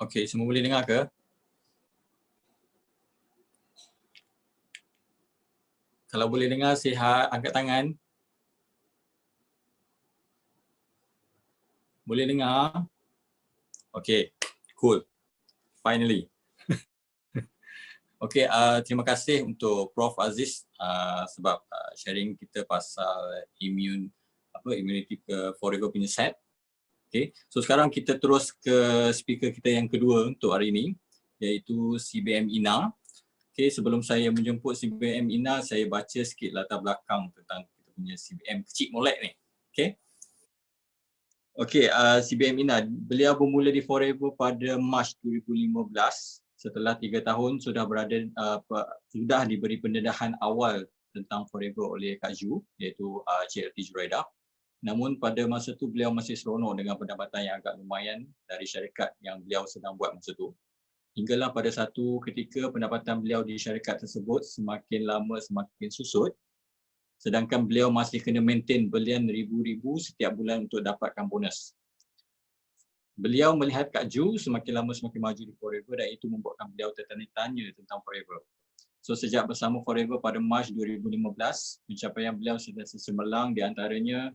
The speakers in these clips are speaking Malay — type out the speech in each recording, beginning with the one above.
Okey, semua boleh dengar ke? Kalau boleh dengar, sihat, angkat tangan. Boleh dengar? Okey, cool. Finally. Okey, terima kasih untuk Prof Aziz sebab sharing kita pasal immunity ke Forever punya set. Okey, so sekarang kita terus ke speaker kita yang kedua untuk hari ini, iaitu CBM Ina. Okey, sebelum saya menjemput CBM Ina, saya baca sikit latar belakang tentang kita punya CBM kecil molek ni. Okey. Okey, CBM Ina, beliau bermula di Forever pada Mac 2015. Setelah 3 tahun sudah sudah diberi pendedahan awal tentang Forever oleh Kak Ju, iaitu Cik Erti Juraidah. Namun pada masa tu beliau masih seronok dengan pendapatan yang agak lumayan dari syarikat yang beliau sedang buat masa tu. Hinggalah pada satu ketika pendapatan beliau di syarikat tersebut semakin lama semakin susut, sedangkan beliau masih kena maintain belian ribu-ribu setiap bulan untuk dapatkan bonus. Beliau melihat Kak Ju semakin lama semakin maju di Forever dan itu membuatkan beliau tertanya-tanya tentang Forever. So sejak bersama Forever pada Mac 2015, pencapaian beliau sentiasa cemerlang, di antaranya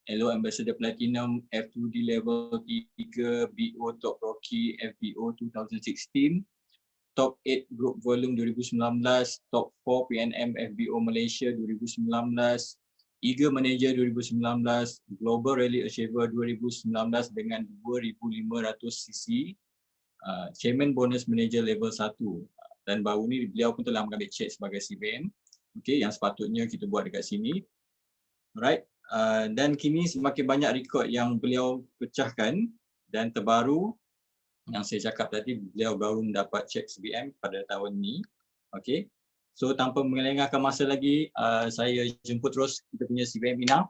Elo Ambassador Platinum, F2D Level 3, BO Top Rookie, FBO 2016, Top 8 Group Volume 2019, Top 4 PNM FBO Malaysia 2019, Eager Manager 2019, Global Rally Achiever 2019 dengan 2,500 cc, Chairman Bonus Manager Level 1. Dan baru ni beliau pun telah mengambil check sebagai CBM. Okey, yang sepatutnya kita buat dekat sini. Alright. Dan kini semakin banyak rekod yang beliau pecahkan dan terbaru yang saya cakap tadi, beliau baru mendapat cek CBM pada tahun ni. Okey. So tanpa melengahkan masa lagi, saya jemput terus kita punya CBM Ina.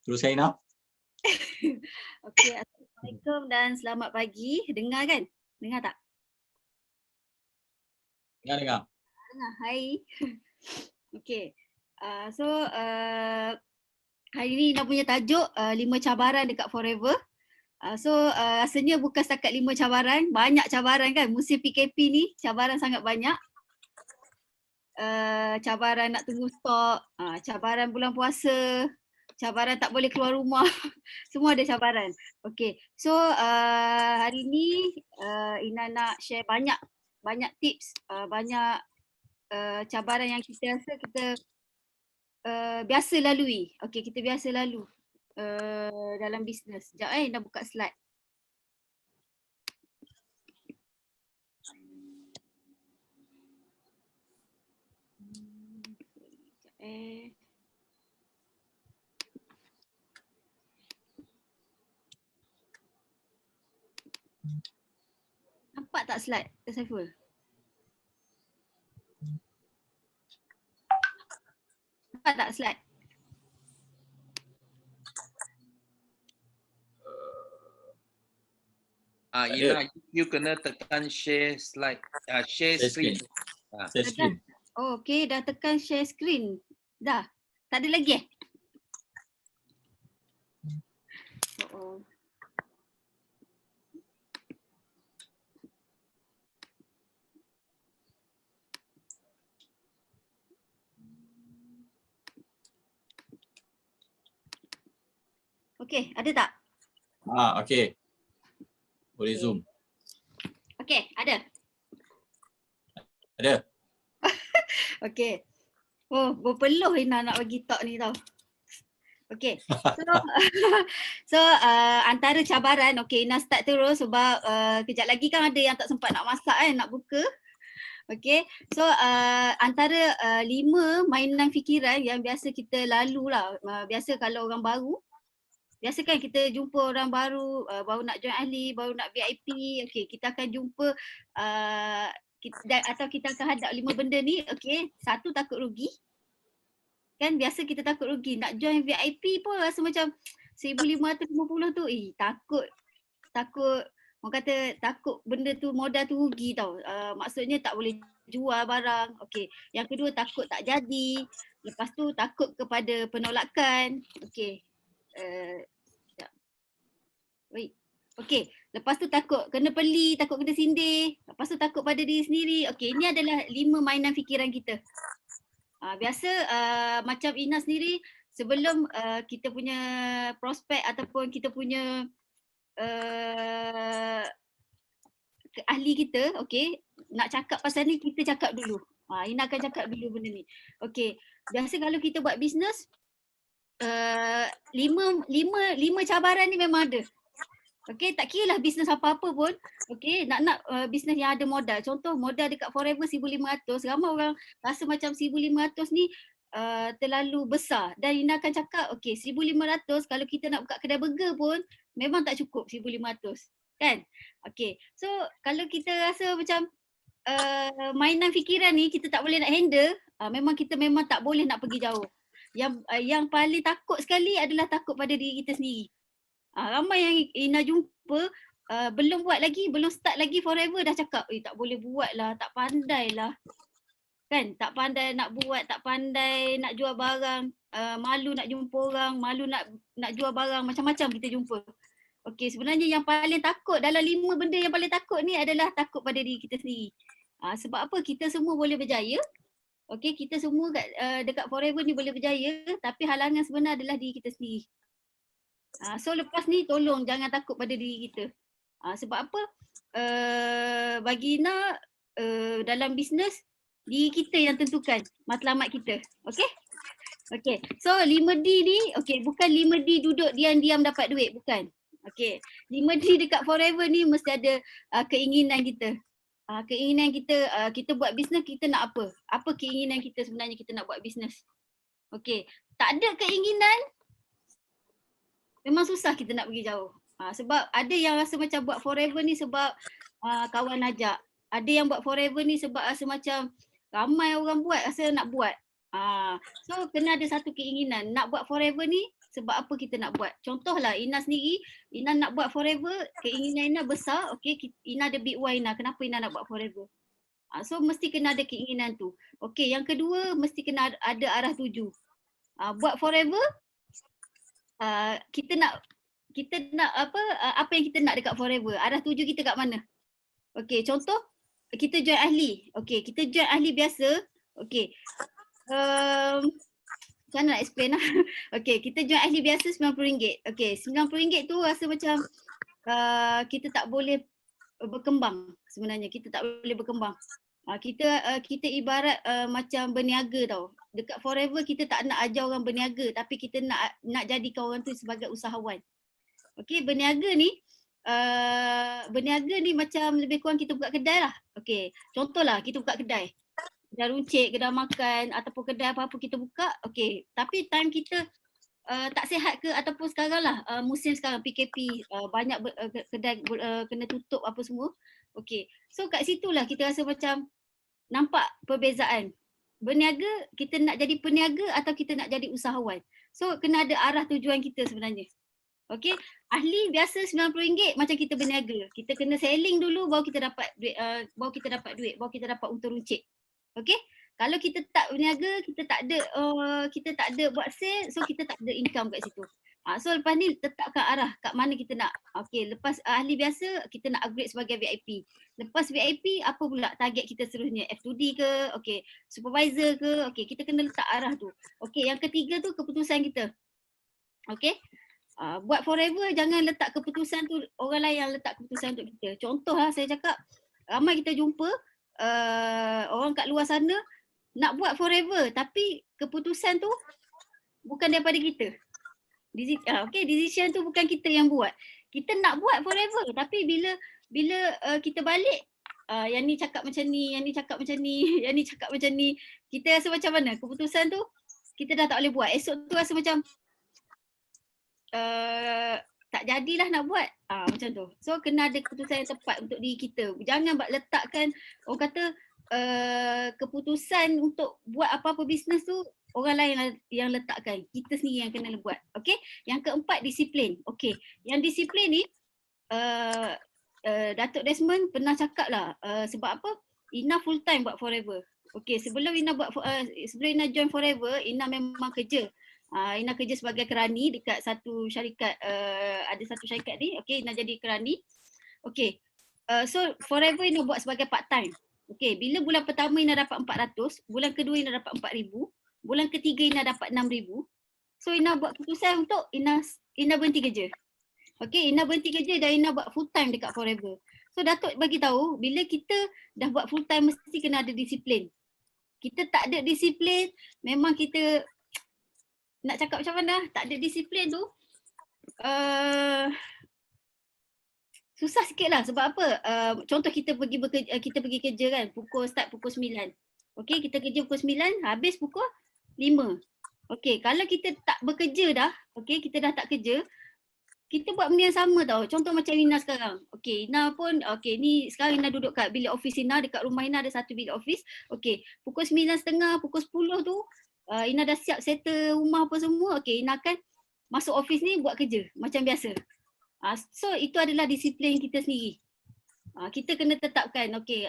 Teruskan Ina. Okey, Assalamualaikum dan selamat pagi. Dengar kan? Dengar tak? Dengar. Dengar. Hai. Okey. Hari ni Ina punya tajuk 5 cabaran dekat Forever. Rasanya bukan setakat 5 cabaran, banyak cabaran kan. Musim PKP ni cabaran sangat banyak. Cabaran nak tunggu stok, cabaran bulan puasa, cabaran tak boleh keluar rumah. Semua ada cabaran. Okey. So hari ni Ina nak share banyak tips, banyak cabaran yang kita rasa kita biasa lalui. Okey, kita biasa lalu dalam bisnes. Sekejap Ina buka slide. Nampak tak slide, Saiful? Nampak tak slide? Ina, you kena tekan share slide, share screen. Share screen. Oh, okey, dah tekan share screen. Dah. Tak ada lagi Oh. Okey, ada tak? Okey. Boleh zoom. Okey, ada. Ada. Okey. Oh, berpeluh Ina nak bagi talk ni tau. Okey. Antara cabaran, okey Ina start terus sebab kejap lagi kan ada yang tak sempat nak masak kan, nak buka. Okey. So antara 5 mainan fikiran yang biasa kita lalu lah. Biasa kalau orang baru, biasa kan kita jumpa orang baru, baru nak join ahli, baru nak VIP. Okey, kita akan jumpa atau kita akan hadap 5 benda ni. Okey, 1, takut rugi. Kan biasa kita takut rugi. Nak join VIP pun rasa macam 1,550 tu, takut orang kata takut benda tu, modal tu rugi tau. Maksudnya tak boleh jual barang. Okey. Yang kedua, takut tak jadi. Lepas tu takut kepada penolakan. Okey. Wait. Okey. Lepas tu takut kena peli, takut kena sindir. Lepas tu takut pada diri sendiri. Okey, ini adalah 5 mainan fikiran kita. Biasa macam Ina sendiri sebelum kita punya prospek ataupun kita punya ahli kita, okey, nak cakap pasal ni kita cakap dulu. Ina akan cakap dulu benda ni. Okey, biasa kalau kita buat bisnes, 5 cabaran ni memang ada. Okey, tak kira lah bisnes apa-apa pun. Okey, nak bisnes yang ada modal. Contoh modal dekat Forever 1,500. Ramai orang rasa macam 1,500 ni terlalu besar. Dan Ina akan cakap, okey, 1,500 kalau kita nak buka kedai burger pun memang tak cukup 1,500. Kan? Okey, so kalau kita rasa macam mainan fikiran ni kita tak boleh nak handle, memang kita memang tak boleh nak pergi jauh. Yang paling takut sekali adalah takut pada diri kita sendiri. Ramai yang Ina jumpa belum buat lagi, belum start lagi Forever dah cakap, tak boleh buat lah, tak pandai lah. Kan, tak pandai nak buat, tak pandai nak jual barang, malu nak jumpa orang, malu nak jual barang, macam-macam kita jumpa. Okey, sebenarnya yang paling takut dalam 5 benda yang paling takut ni adalah takut pada diri kita sendiri. Sebab apa? Kita semua boleh berjaya. Okey, kita semua dekat Forever ni boleh berjaya, tapi halangan sebenar adalah diri kita sendiri. So lepas ni tolong jangan takut pada diri kita. Sebab apa? Bagi Ina dalam bisnes diri kita yang tentukan matlamat kita. Okey? Okey. So 5D ni bukan 5D duduk diam-diam dapat duit, bukan. Okey. 5D dekat Forever ni mesti ada keinginan kita. Keinginan kita, kita buat bisnes kita nak apa? Apa keinginan kita sebenarnya kita nak buat bisnes? Okey. Tak ada keinginan, memang susah kita nak pergi jauh. Sebab ada yang rasa macam buat Forever ni sebab kawan ajak. Ada yang buat Forever ni sebab rasa macam ramai orang buat, rasa nak buat. So kena ada satu keinginan. Nak buat Forever ni sebab apa kita nak buat. Contohlah Ina sendiri, Ina nak buat Forever, keinginan Ina besar. Okay, Ina ada big why Ina. Kenapa Ina nak buat Forever? So mesti kena ada keinginan tu. Okay, yang kedua mesti kena ada arah tuju. Buat Forever, kita nak apa yang kita nak dekat Forever, arah tuju kita kat mana. Okey, contoh kita join ahli. Okey, kita join ahli biasa. Okey, macam mana nak explain lah. Okey, kita join ahli biasa RM90. Okey, RM90 tu rasa macam kita tak boleh berkembang sebenarnya. Kita tak boleh berkembang. Kita ibarat macam berniaga tau. Dekat Forever kita tak nak ajar orang berniaga, tapi kita nak jadikan orang tu sebagai usahawan. Okey, berniaga ni macam lebih kurang kita buka kedai lah. Okey, contohlah kita buka kedai. Kedai runcit, kedai makan ataupun kedai apa-apa kita buka. Okey, tapi time kita tak sihat ke ataupun sekarang lah musim sekarang PKP, banyak kedai kena tutup apa semua. Okey, so kat situlah kita rasa macam nampak perbezaan. Berniaga, kita nak jadi peniaga atau kita nak jadi usahawan. So kena ada arah tujuan kita sebenarnya. Okey, ahli biasa RM90 macam kita berniaga. Kita kena selling dulu baru kita dapat duit, baru kita dapat untung runcit. Okey, kalau kita tak berniaga, kita tak ada buat sale, so kita tak ada income kat situ. So lepas ni tetapkan arah kat mana kita nak. Okey, lepas ahli biasa kita nak upgrade sebagai VIP. Lepas VIP apa pula target kita seterusnya? F2D ke? Okey, supervisor ke? Okey, kita kena letak arah tu. Okey, yang ketiga tu keputusan kita. Okey. Buat Forever jangan letak keputusan tu orang lain yang letak keputusan untuk kita. Contohlah saya cakap ramai kita jumpa orang kat luar sana nak buat Forever tapi keputusan tu bukan daripada kita. Decision tu bukan kita yang buat. Kita nak buat Forever tapi bila kita balik yang ni cakap macam ni, yang ni cakap macam ni, yang ni cakap macam ni, kita rasa macam mana? Keputusan tu kita dah tak boleh buat. Esok tu rasa macam tak jadilah nak buat. Macam tu. So kena ada keputusan yang tepat untuk diri kita. Jangan letakkan orang kata keputusan untuk buat apa-apa bisnes tu orang lain yang letakkan. Kita sendiri yang kena buat. Okey. Yang keempat disiplin. Okey. Yang disiplin ni Datuk Desmond pernah cakap lah sebab apa? Ina full time buat Forever. Okey, sebelum Ina join Forever, Ina memang kerja. Ina kerja sebagai kerani dekat satu syarikat, ada satu syarikat ni. Okey, Ina jadi kerani. Okay. So forever Ina buat sebagai part time. Okay, bila bulan pertama Ina dapat 400, bulan kedua Ina dapat 4,000, bulan ketiga Ina dapat 6,000. So Ina buat keputusan untuk Ina berhenti kerja. Okay, Ina berhenti kerja dan Ina buat full time dekat Forever. So Datuk bagi tahu bila kita dah buat full time mesti kena ada disiplin. Kita tak ada disiplin, memang kita nak cakap macam mana, tak ada disiplin tu susah sikit lah. Sebab apa? Contoh kita pergi kerja kan, start pukul 9. Okay, kita kerja pukul 9, habis pukul 5. Okay, kalau kita tak bekerja dah, okay, kita dah tak kerja, kita buat benda yang sama tau. Contoh macam Ina sekarang. Okay, Ina pun, okay, ni sekarang Ina duduk kat bilik office Ina, dekat rumah Ina ada satu bilik office. Okay, pukul 9.30, pukul 10 tu, Ina dah siap settle rumah apa semua. Okay, Ina akan masuk office ni buat kerja macam biasa. So itu adalah disiplin kita sendiri. Kita kena tetapkan, okay,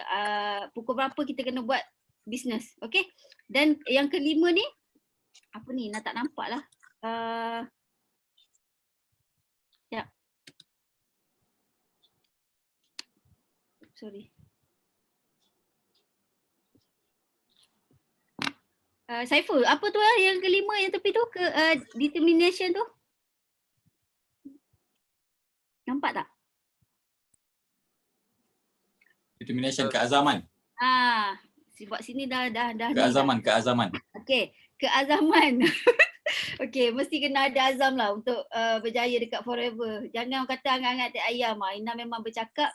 pukul berapa kita kena buat bisnes, okay. Dan yang kelima ni, apa ni, nak tak nampak lah. Ya. Sorry. Saiful, apa tu lah yang kelima yang tepi tu, determination tu? Nampak tak? Determination, keazaman. Sebab sini dah Keazaman. Okay, keazaman. Okay, mesti kena ada azam lah untuk berjaya dekat Forever. Jangan kata angat-angat tak ayam. Ina memang bercakap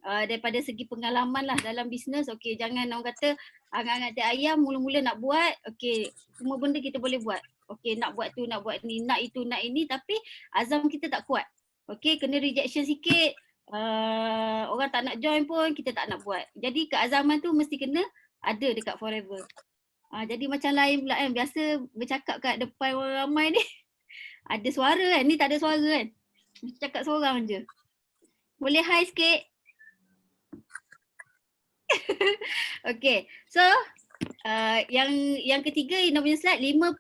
daripada segi pengalaman lah dalam bisnes. Okay, jangan orang kata angat-angat tak ayam, mula-mula nak buat. Okay, semua benda kita boleh buat. Okay, nak buat tu, nak buat ni, nak itu, nak ini, tapi azam kita tak kuat. Okay, kena rejection sikit. Orang tak nak join pun kita tak nak buat. Jadi keazaman tu mesti kena ada dekat Forever. Jadi macam lain pula kan, biasa bercakap kat depan orang ramai ni ada suara kan, ni tak ada suara kan, cakap seorang je. Boleh hi sikit. Okay, so yang ketiga Ina punya slide, 5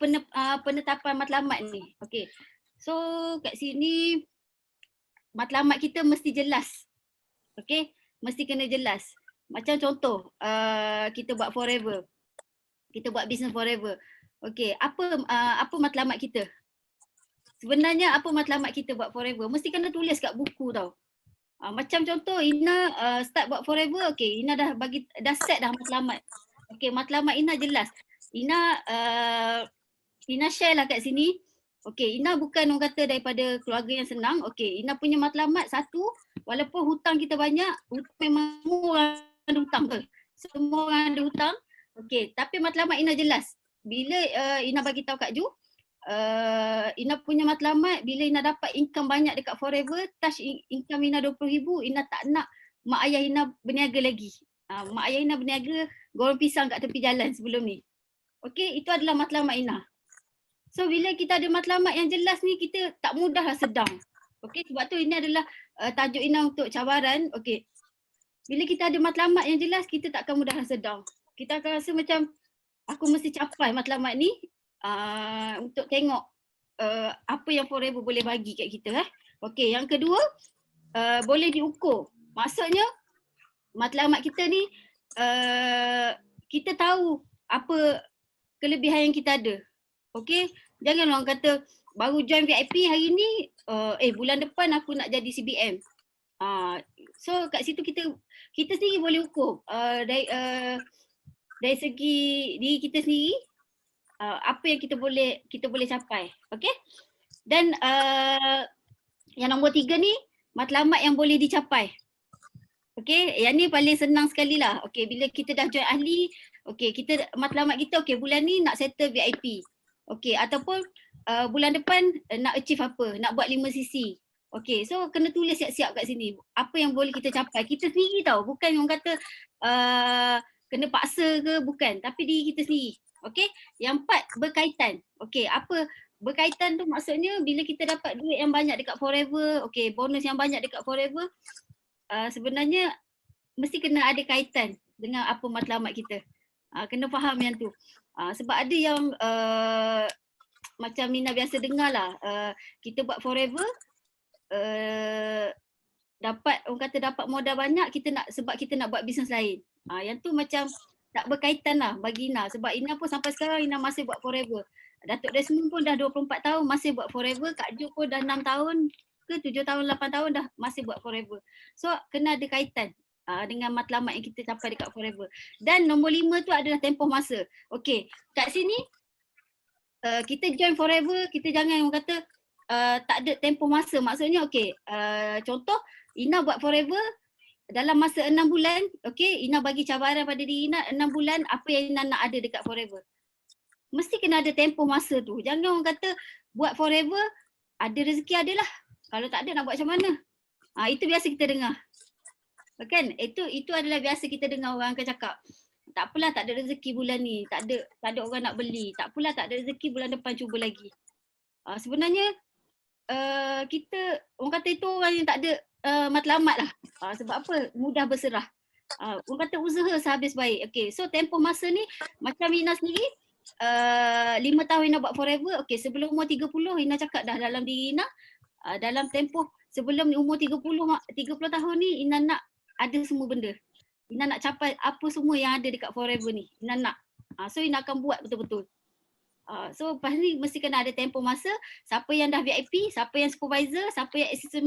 penetapan matlamat ni. Okay, so kat sini matlamat kita mesti jelas. Okay, mesti kena jelas. Macam contoh, kita buat Forever. Kita buat business Forever. Okay, apa matlamat kita? Sebenarnya apa matlamat kita buat Forever? Mesti kena tulis kat buku tau. Macam contoh Ina start buat Forever, okay, Ina dah set dah matlamat. Okay, matlamat Ina jelas. Ina share lah kat sini. Okay, Ina bukan orang kata daripada keluarga yang senang. Okay, Ina punya matlamat satu, walaupun hutang kita banyak, memang semua orang ada hutang ke? Semua orang ada hutang. Okay, tapi matlamat Ina jelas. Bila Ina bagi tahu Kak Ju, Ina punya matlamat bila Ina dapat income banyak dekat Forever, touch income Ina 20,000, Ina tak nak mak ayah Ina berniaga lagi. Mak ayah Ina berniaga goreng pisang kat tepi jalan sebelum ni. Okay, itu adalah matlamat Ina. So bila kita ada matlamat yang jelas ni, kita tak mudahlah sedang. Okay, sebab tu ini adalah tajuk Ina untuk cabaran. Okay, bila kita ada matlamat yang jelas, kita tak akan mudahlah sedang. Kita akan rasa macam aku mesti capai matlamat ni untuk tengok apa yang Forever boleh bagi kat kita. Okay, yang kedua, boleh diukur. Maksudnya matlamat kita ni kita tahu apa kelebihan yang kita ada. Okay, jangan orang kata baru join VIP hari ni, bulan depan aku nak jadi CBM. So kat situ kita sendiri boleh ukur dari segi diri kita sendiri, apa yang kita boleh capai. Okay, dan yang nombor 3 ni matlamat yang boleh dicapai. Okay, yang ni paling senang sekali lah. Okay, bila kita dah join ahli, okay, kita matlamat kita, okay, bulan ni nak settle VIP. Okay, ataupun bulan depan nak achieve apa, nak buat 5cc. Okay, so kena tulis siap-siap kat sini. Apa yang boleh kita capai. Kita sendiri tahu, bukan orang kata kena paksa ke, bukan. Tapi diri kita sendiri. Okay, yang 4 berkaitan. Okay, apa berkaitan tu maksudnya bila kita dapat duit yang banyak dekat Forever, okay, bonus yang banyak dekat Forever, sebenarnya mesti kena ada kaitan dengan apa matlamat kita. Kena faham yang tu. Sebab ada yang macam Mina biasa dengar lah, kita buat Forever, dapat orang kata dapat modal banyak kita nak sebab kita nak buat bisnes lain. Yang tu macam tak berkaitan lah bagi Ina sebab Ina pun sampai sekarang Ina masih buat forever. Datuk Desmond pun dah 24 tahun masih buat forever, Kak Jo pun dah 6 tahun ke 7 tahun 8 tahun dah masih buat forever. So kena ada kaitan dengan matlamat yang kita capai dekat forever. Dan nombor 5 tu adalah tempoh masa. Okey, kat sini kita join forever, kita jangan orang kata tak ada tempoh masa. Maksudnya okey, contoh Ina buat forever dalam masa 6 bulan, okey, Ina bagi cabaran pada diri Ina 6 bulan apa yang Ina nak ada dekat forever. Mesti kena ada tempoh masa tu. Jangan orang kata buat forever, ada rezeki adalah. Kalau tak ada nak buat macam mana? Itu biasa kita dengar. Kan? Itu adalah biasa kita dengar orang akan cakap. Tak apalah tak ada rezeki bulan ni, tak ada orang nak beli. Tak apalah tak ada rezeki bulan depan cuba lagi. Sebenarnya kita orang kata itu orang yang tak ada matlamat lah. Sebab apa? Mudah berserah. Orang kata usaha sehabis baik. Okay, so tempoh masa ni macam Ina sendiri 5 tahun Ina buat forever. Okay, sebelum umur 30 Ina cakap dah dalam diri Ina dalam tempoh sebelum umur 30 tahun ni Ina nak ada semua benda. Ina nak capai apa semua yang ada dekat forever ni. Ina nak. So Ina akan buat betul-betul. So pasti mesti kena ada tempoh masa. Siapa yang dah VIP, siapa yang supervisor, siapa yang assistant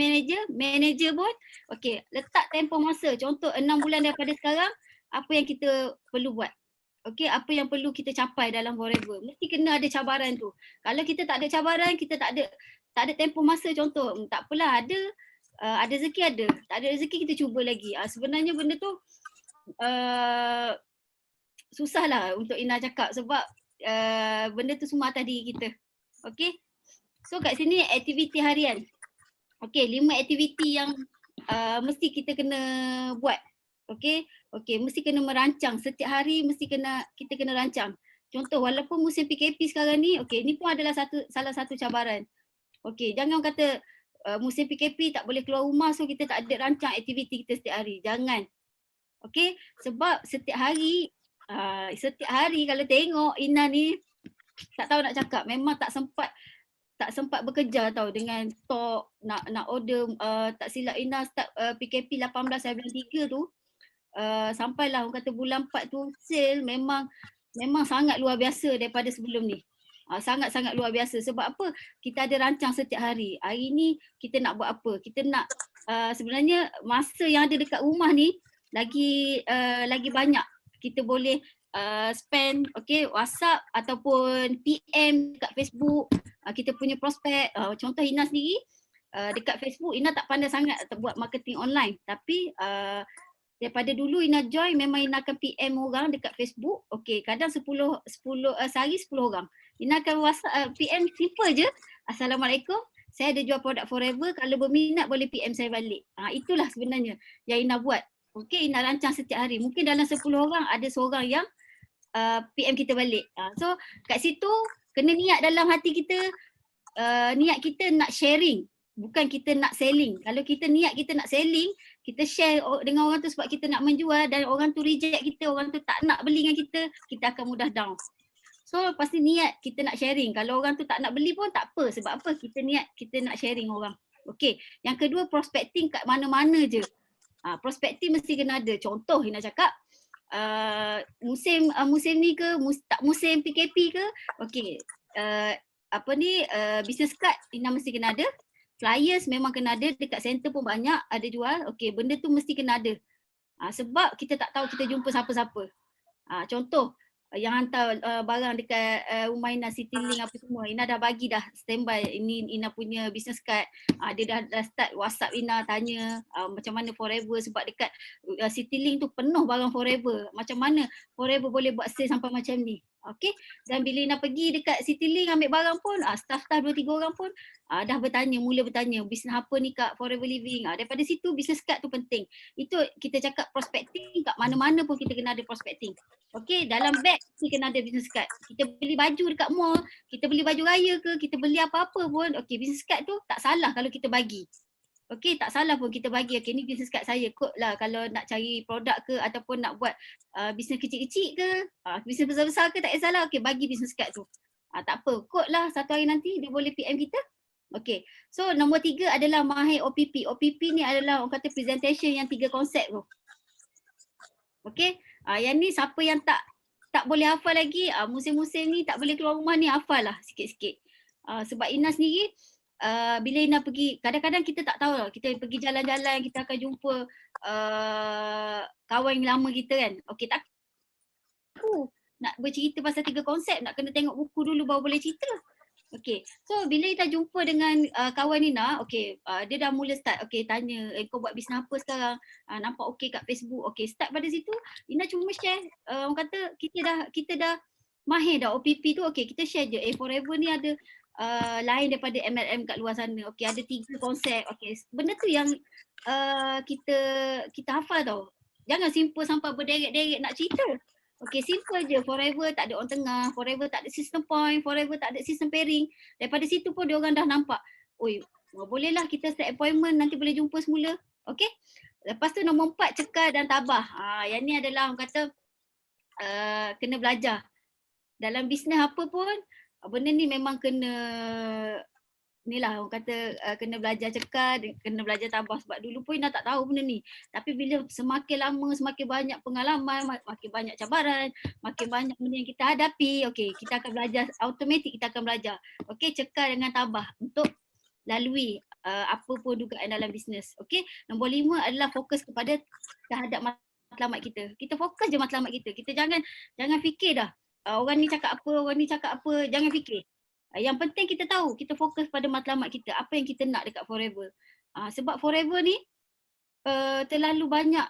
manager pun. Okay, letak tempoh masa. Contoh 6 bulan daripada sekarang, apa yang kita perlu buat. Okay, apa yang perlu kita capai dalam forever. Mesti kena ada cabaran tu. Kalau kita tak ada cabaran, kita tak ada tempoh masa contoh. Tak apalah, ada rezeki ada. Tak ada rezeki kita cuba lagi. Sebenarnya benda tu susah lah untuk Ina cakap sebab benda tu semua atas diri kita. Okay. So kat sini aktiviti harian. Okay, 5 aktiviti yang mesti kita kena buat. Okay, mesti kena merancang. Setiap hari mesti kita kena rancang. Contoh walaupun musim PKP sekarang ni, okay, ni pun adalah salah satu cabaran. Okay, jangan kata musim PKP tak boleh keluar rumah so kita tak ada rancang aktiviti kita setiap hari. Jangan. Okay, sebab setiap hari kalau tengok Ina ni tak tahu nak cakap, memang tak sempat bekerja tau dengan stok nak order. Tak silap Ina start PKP 18/93 tu sampailah orang kata bulan 4 tu sale memang sangat luar biasa daripada sebelum ni. Sangat-sangat luar biasa. Sebab apa? Kita ada rancang setiap hari. Hari ni kita nak buat apa? Kita nak sebenarnya masa yang ada dekat rumah ni lagi banyak. Kita boleh spend WhatsApp ataupun PM dekat Facebook. Kita punya prospek. Contoh Ina sendiri dekat Facebook, Ina tak pandai sangat buat marketing online. Tapi daripada dulu Ina join memang Ina akan PM orang dekat Facebook. Okay, kadang 10 sehari 10 orang. Ina akan WhatsApp PM simple je. Assalamualaikum, saya ada jual produk forever, kalau berminat boleh PM saya balik. Itulah sebenarnya yang Ina buat. Okay, Ina rancang setiap hari. Mungkin dalam 10 orang ada seorang yang PM kita balik. So kat situ kena niat dalam hati kita, niat kita nak sharing. Bukan kita nak selling. Kalau kita niat kita nak selling, kita share dengan orang tu sebab kita nak menjual dan orang tu reject kita, orang tu tak nak beli dengan kita akan mudah down. So pasti niat kita nak sharing. Kalau orang tu tak nak beli pun tak apa. Sebab apa? Kita niat kita nak sharing orang. Okay. Yang kedua, prospecting kat mana-mana je. Prospecting mesti kena ada. Contoh Ina cakap, musim ni ke, musim PKP ke, okay. Business card Ina mesti kena ada. Flyers memang kena ada, dekat center pun banyak ada jual. Okay, benda tu mesti kena ada. Sebab kita tak tahu kita jumpa siapa-siapa. Contoh, yang hantar barang dekat rumah Ina, Citylink apa semua, Ina dah bagi dah standby. Ini Ina punya business card. Dia dah start WhatsApp Ina tanya macam mana forever, sebab dekat Citylink tu penuh barang forever. Macam mana forever boleh buat sale sampai macam ni. Okay, dan bila Ina pergi dekat Citylink ambil barang pun, staff-staff 2-3 orang pun dah mula bertanya, bisnes apa ni Kak, Forever Living. Daripada situ business card tu penting. Itu kita cakap prospecting, kat mana-mana pun kita kena ada prospecting. Okay, dalam bag kita kena ada business card. Kita beli baju dekat mall, kita beli baju raya ke, kita beli apa-apa pun, okay, business card tu tak salah kalau kita bagi. Okay, tak salah pun kita bagi, okay, ni business card saya, kot lah kalau nak cari produk ke ataupun nak buat bisnes kecil-kecil ke, bisnes besar-besar ke, tak kisahlah, okay, bagi business card tu. Tak apa, kot lah satu hari nanti dia boleh PM kita. Okay, so nombor 3 adalah mahir OPP. OPP ni adalah orang kata presentation yang 3 konsep tu. Okay, yang ni siapa yang tak boleh hafal lagi, musim-musim ni tak boleh keluar rumah ni, hafal lah sikit-sikit. Sebab Ina sendiri, bila Ina pergi, kadang-kadang kita tak tahu lah, kita pergi jalan-jalan, kita akan jumpa kawan lama kita kan. Okay, tak aku nak bercerita pasal 3 konsep, nak kena tengok buku dulu baru boleh cerita. Okay, so bila Ina jumpa dengan kawan Ina, okay, dia dah mula start, okay, tanya, kau buat bisnes apa sekarang, nampak okay kat Facebook, okay, start pada situ, Ina cuma share, orang kata kita dah mahir dah OPP tu, okay, kita share je, Forever ni ada lain daripada MLM kat luar sana, okay, ada 3 konsep, okay, benda tu yang kita hafal tau, jangan simple sampai berderet-deret nak cerita. Okay, simple je. Forever tak ada orang tengah, Forever tak ada sistem point, Forever tak ada sistem pairing. Daripada situ pun dia orang dah nampak, oi, bolehlah kita set appointment, nanti boleh jumpa semula. Okay. Lepas tu nombor 4, cekal dan tabah. Yang ni adalah orang kata kena belajar. Dalam bisnes apa pun, benda ni memang kena ni lah orang kata kena belajar cekal, kena belajar tabah, sebab dulu pun Ina tak tahu benda ni. Tapi bila semakin lama, semakin banyak pengalaman, makin banyak cabaran, makin banyak benda yang kita hadapi, okay, kita akan belajar, automatik kita akan belajar. Okay, cekal dengan tabah untuk lalui apa pun dugaan dalam bisnes. Okay, nombor 5 adalah fokus kepada terhadap matlamat kita. Kita fokus je matlamat kita. Kita jangan fikir dah orang ni cakap apa, jangan fikir. Yang penting kita tahu, kita fokus pada matlamat kita, apa yang kita nak dekat Forever. Sebab Forever ni terlalu banyak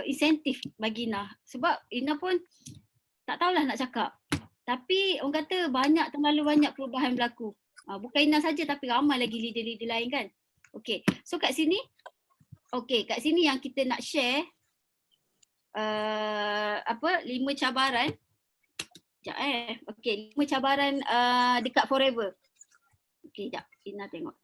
insentif bagi Ina. Sebab Ina pun tak tahulah nak cakap. Tapi orang kata terlalu banyak perubahan berlaku. Bukan Ina saja tapi ramai lagi leader-leader lain kan. Okay, so kat sini yang kita nak share 5 cabaran. Okay, 5 cabaran dekat Forever. Okay, sekejap. Ina tengok.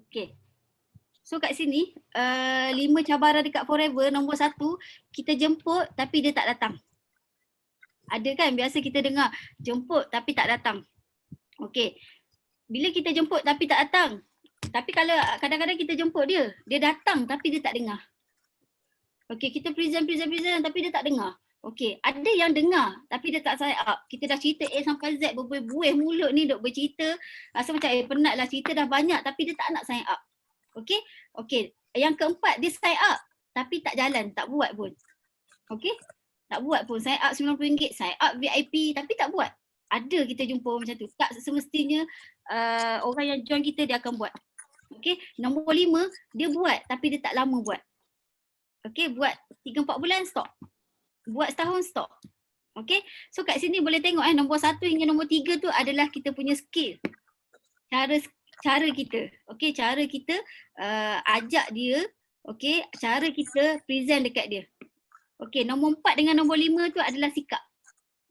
Okay. So kat sini, 5 cabaran dekat Forever. Nombor 1, kita jemput tapi dia tak datang. Ada kan biasa kita dengar, jemput tapi tak datang. Okay. Bila kita jemput tapi tak datang, tapi kalau kadang-kadang kita jemput dia datang tapi dia tak dengar. Okay, kita present tapi dia tak dengar. Okay, ada yang dengar tapi dia tak sign up. Kita dah cerita A sampai Z, berbuih mulut ni duk bercerita. Rasa macam penat lah, cerita dah banyak tapi dia tak nak sign up. Okay, okay. Yang keempat, dia sign up tapi tak jalan, tak buat pun. Okay, tak buat pun. Sign up RM90, sign up VIP tapi tak buat. Ada kita jumpa macam tu. Tak semestinya orang yang join kita dia akan buat. Okay, nombor 5, dia buat tapi dia tak lama buat. Okay, buat 3-4 bulan stop. Buat setahun stop. Okay, so kat sini boleh tengok nombor 1 hingga nombor 3 tu adalah kita punya skill. Cara kita. Okay, cara kita ajak dia. Okay, cara kita present dekat dia. Okay, nombor 4 dengan nombor 5 tu adalah sikap.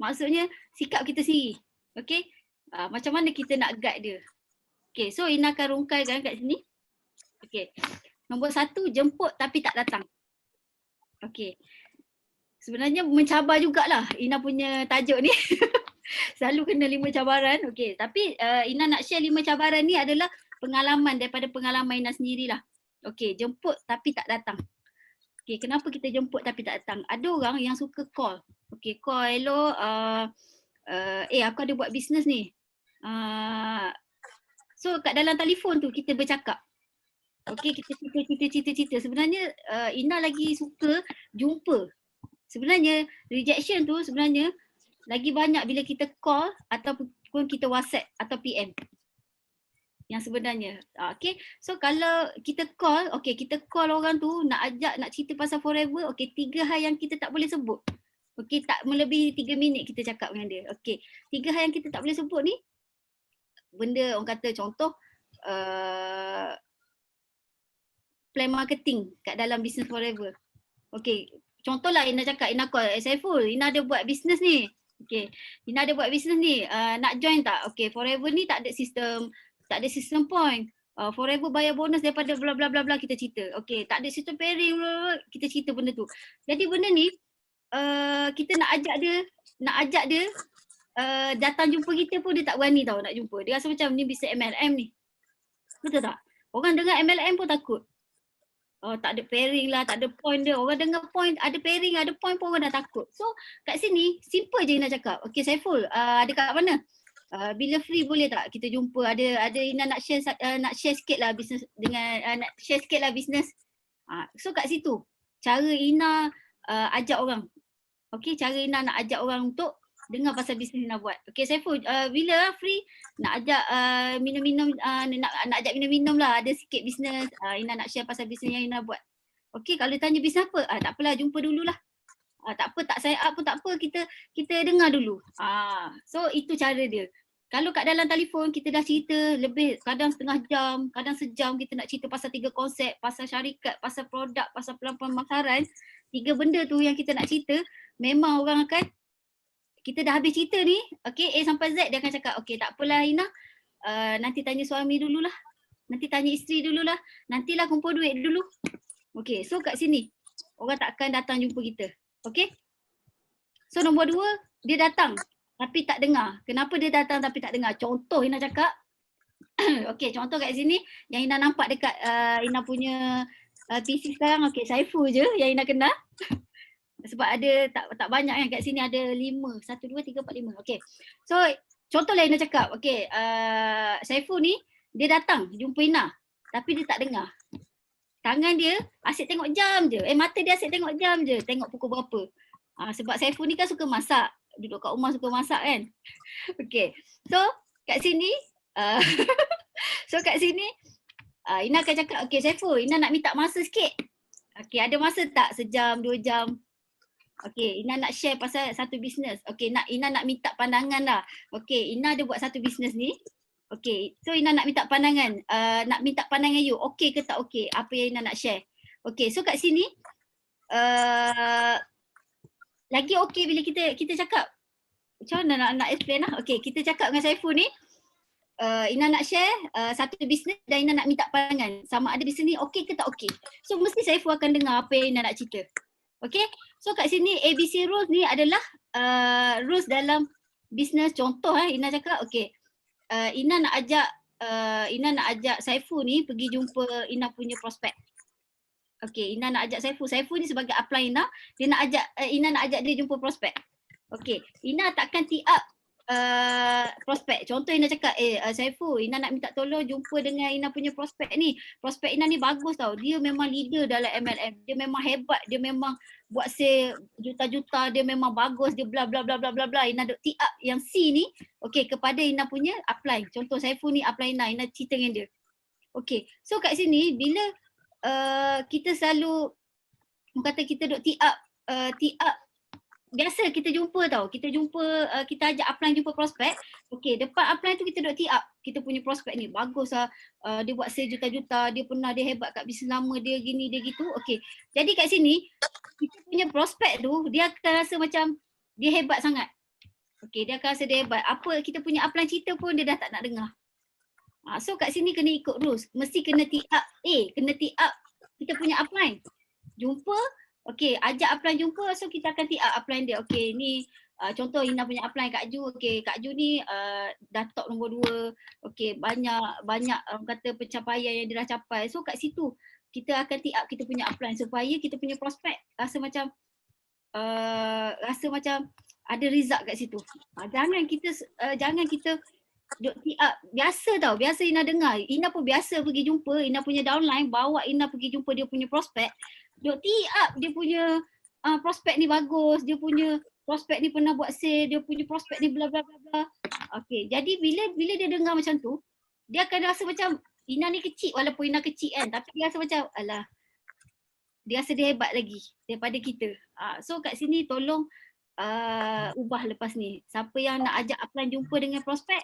Maksudnya sikap kita sendiri. Okay, macam mana kita nak guide dia. Okay, so Ina akan rungkaikan kat sini. Okay, nombor 1, jemput tapi tak datang. Okay, sebenarnya mencabar jugalah Ina punya tajuk ni. Selalu kena 5 cabaran. Okay, tapi Ina nak share 5 cabaran ni adalah pengalaman daripada pengalaman Ina sendirilah. Okay, jemput tapi tak datang. Okay, kenapa kita jemput tapi tak datang? Ada orang yang suka call. Okay, call, hello, aku ada buat bisnes ni. So kat dalam telefon tu kita bercakap. Okay, kita cerita. Sebenarnya Ina lagi suka jumpa. Sebenarnya rejection tu sebenarnya lagi banyak bila kita call ataupun kita WhatsApp atau PM. Yang sebenarnya. Okay, so kalau kita call, okay, kita call orang tu nak cerita pasal Forever, okay, 3 hal yang kita tak boleh sebut. Okay, tak melebihi 3 minit kita cakap dengan dia. Okay, 3 hal yang kita tak boleh sebut ni, benda orang kata contoh plan marketing kat dalam business Forever. Okay, contohlah Ina cakap, Ina call, Saiful, Ina ada buat business ni. Okay, Ina ada buat business ni, nak join tak? Okay, Forever ni tak ada sistem point. Forever bayar bonus daripada bla bla bla bla, kita cerita. Okay, tak ada sistem pairing, kita cerita benda tu. Jadi benda ni kita nak ajak dia datang jumpa kita pun dia tak berani tau nak jumpa. Dia rasa macam ni bisnes MLM ni. Betul tak? Orang dengar MLM pun takut. Tak ada pairing lah, tak ada point dia. Orang dengar point, ada pairing, ada point pun orang dah takut. So kat sini, simple je Ina cakap. Okay Saiful, ada kat mana? Bila free boleh tak kita jumpa? Ada Ina nak share sikit lah bisnes dengan, nak share sikit lah bisnes. So kat situ, cara Ina ajak orang. Okay, cara Ina nak ajak orang untuk dengar pasal bisnes Ina buat. Okay Saiful, bila free nak ajak minum-minum, nak ajak minum-minum lah, ada sikit bisnes, Ina nak share pasal bisnes yang Ina buat. Okay, kalau tanya bisnes apa? Tak apalah, jumpa dululah. Tak apa, tak sign up pun tak apa, kita dengar dulu. So itu cara dia. Kalau kat dalam telefon kita dah cerita lebih, kadang setengah jam, kadang sejam kita nak cerita pasal 3 konsep, pasal syarikat, pasal produk, pasal pelan-pelan pemasaran, 3 benda tu yang kita nak cerita, memang orang akan, kita dah habis cerita ni, okay, A sampai Z, dia akan cakap, okay tak apalah Ina, nanti tanya suami dululah, nanti tanya isteri dululah, nantilah kumpul duit dulu. Okay, so kat sini, orang takkan datang jumpa kita, okay. So nombor 2, dia datang tapi tak dengar. Kenapa dia datang tapi tak dengar? Contoh Ina cakap, okay, contoh kat sini, yang Ina nampak dekat Ina punya PC sekarang, okay, Saiful je yang Ina kenal. Sebab ada tak banyak kan, kat sini ada 5, 1, 2, 3, 4, 5. Okay. So contohlah Ina cakap, okay, Saiful ni dia datang jumpa Ina tapi dia tak dengar. Tangan dia asyik tengok jam je. Mata dia asyik tengok jam je, tengok pukul berapa. Sebab Saiful ni kan suka masak, duduk kat rumah suka masak kan. Okay. So kat sini Ina akan cakap, okay Saiful, Ina nak minta masa sikit. Okay, ada masa tak? Sejam, 2 jam? Okay, Ina nak share pasal satu bisnes. Okay, Ina nak minta pandangan lah. Okay, Ina ada buat satu bisnes ni. Okay, so Ina nak minta pandangan. Nak minta pandangan you, okay ke tak okay? Apa yang Ina nak share? Okay, so kat sini, lagi okay bila kita cakap. Macam mana nak explain lah? Okay, kita cakap dengan Saiful ni, Ina nak share satu bisnes dan Ina nak minta pandangan. Sama ada bisnes ni okay ke tak okay? So mesti Saiful akan dengar apa yang Ina nak cerita. Okay, so kat sini ABC rules ni adalah rules dalam bisnes. Contoh Ina cakap, okay, Ina nak ajak Saiful ni pergi jumpa Ina punya prospek. Okay, Ina nak ajak Saiful ni sebagai upline Ina, Ina nak ajak dia jumpa prospek. Okay, Ina takkan tee up prospek. Contoh Ina cakap, Saiful, Ina nak minta tolong jumpa dengan Ina punya prospek ni. Prospek Ina ni bagus tau. Dia memang leader dalam MLM. Dia memang hebat. Dia memang buat sale juta-juta. Dia memang bagus. Dia bla bla bla bla bla bla. Ina duk tee up yang C ni, okay, kepada Ina punya upline. Contoh Saiful ni upline Ina cerita dengan dia. Okay, so kat sini bila kita selalu kata kita duk tee up, biasa kita jumpa tau, kita ajak upline jumpa prospek. Okay, depan upline tu kita duk tee up kita punya prospek ni, bagus lah, dia buat sale juta-juta, dia hebat kat bisnes lama, dia gini, dia gitu. Okay, jadi kat sini kita punya prospek tu, dia akan rasa macam dia hebat sangat. Okay, dia akan rasa dia hebat. Apa kita punya upline cerita pun dia dah tak nak dengar. So kat sini kena ikut rules, mesti kena tee up kena tee up kita punya upline. Jumpa, okay, ajak upline jumpa, so kita akan tee up upline dia. Okay, ni contoh Ina punya upline Kak Ju. Okay, Kak Ju ni dah top nombor 2. Okay, banyak kata pencapaian yang dia dah capai. So kat situ kita akan tee up kita punya upline supaya kita punya prospek rasa macam ada result kat situ. Jangan kita duk tee up. Biasa tau, biasa Ina dengar. Ina pun biasa pergi jumpa Ina punya downline, bawa Ina pergi jumpa dia punya prospek. Duk tee up dia punya prospek ni bagus, dia punya prospek ni pernah buat sale, dia punya prospek ni bla bla bla bla. Okay, jadi bila dia dengar macam tu, dia akan rasa macam Ina ni kecil, walaupun Ina kecil kan, tapi dia rasa macam alah, dia rasa dia hebat lagi daripada kita. So kat sini tolong ubah lepas ni. Siapa yang nak ajak upline jumpa dengan prospek,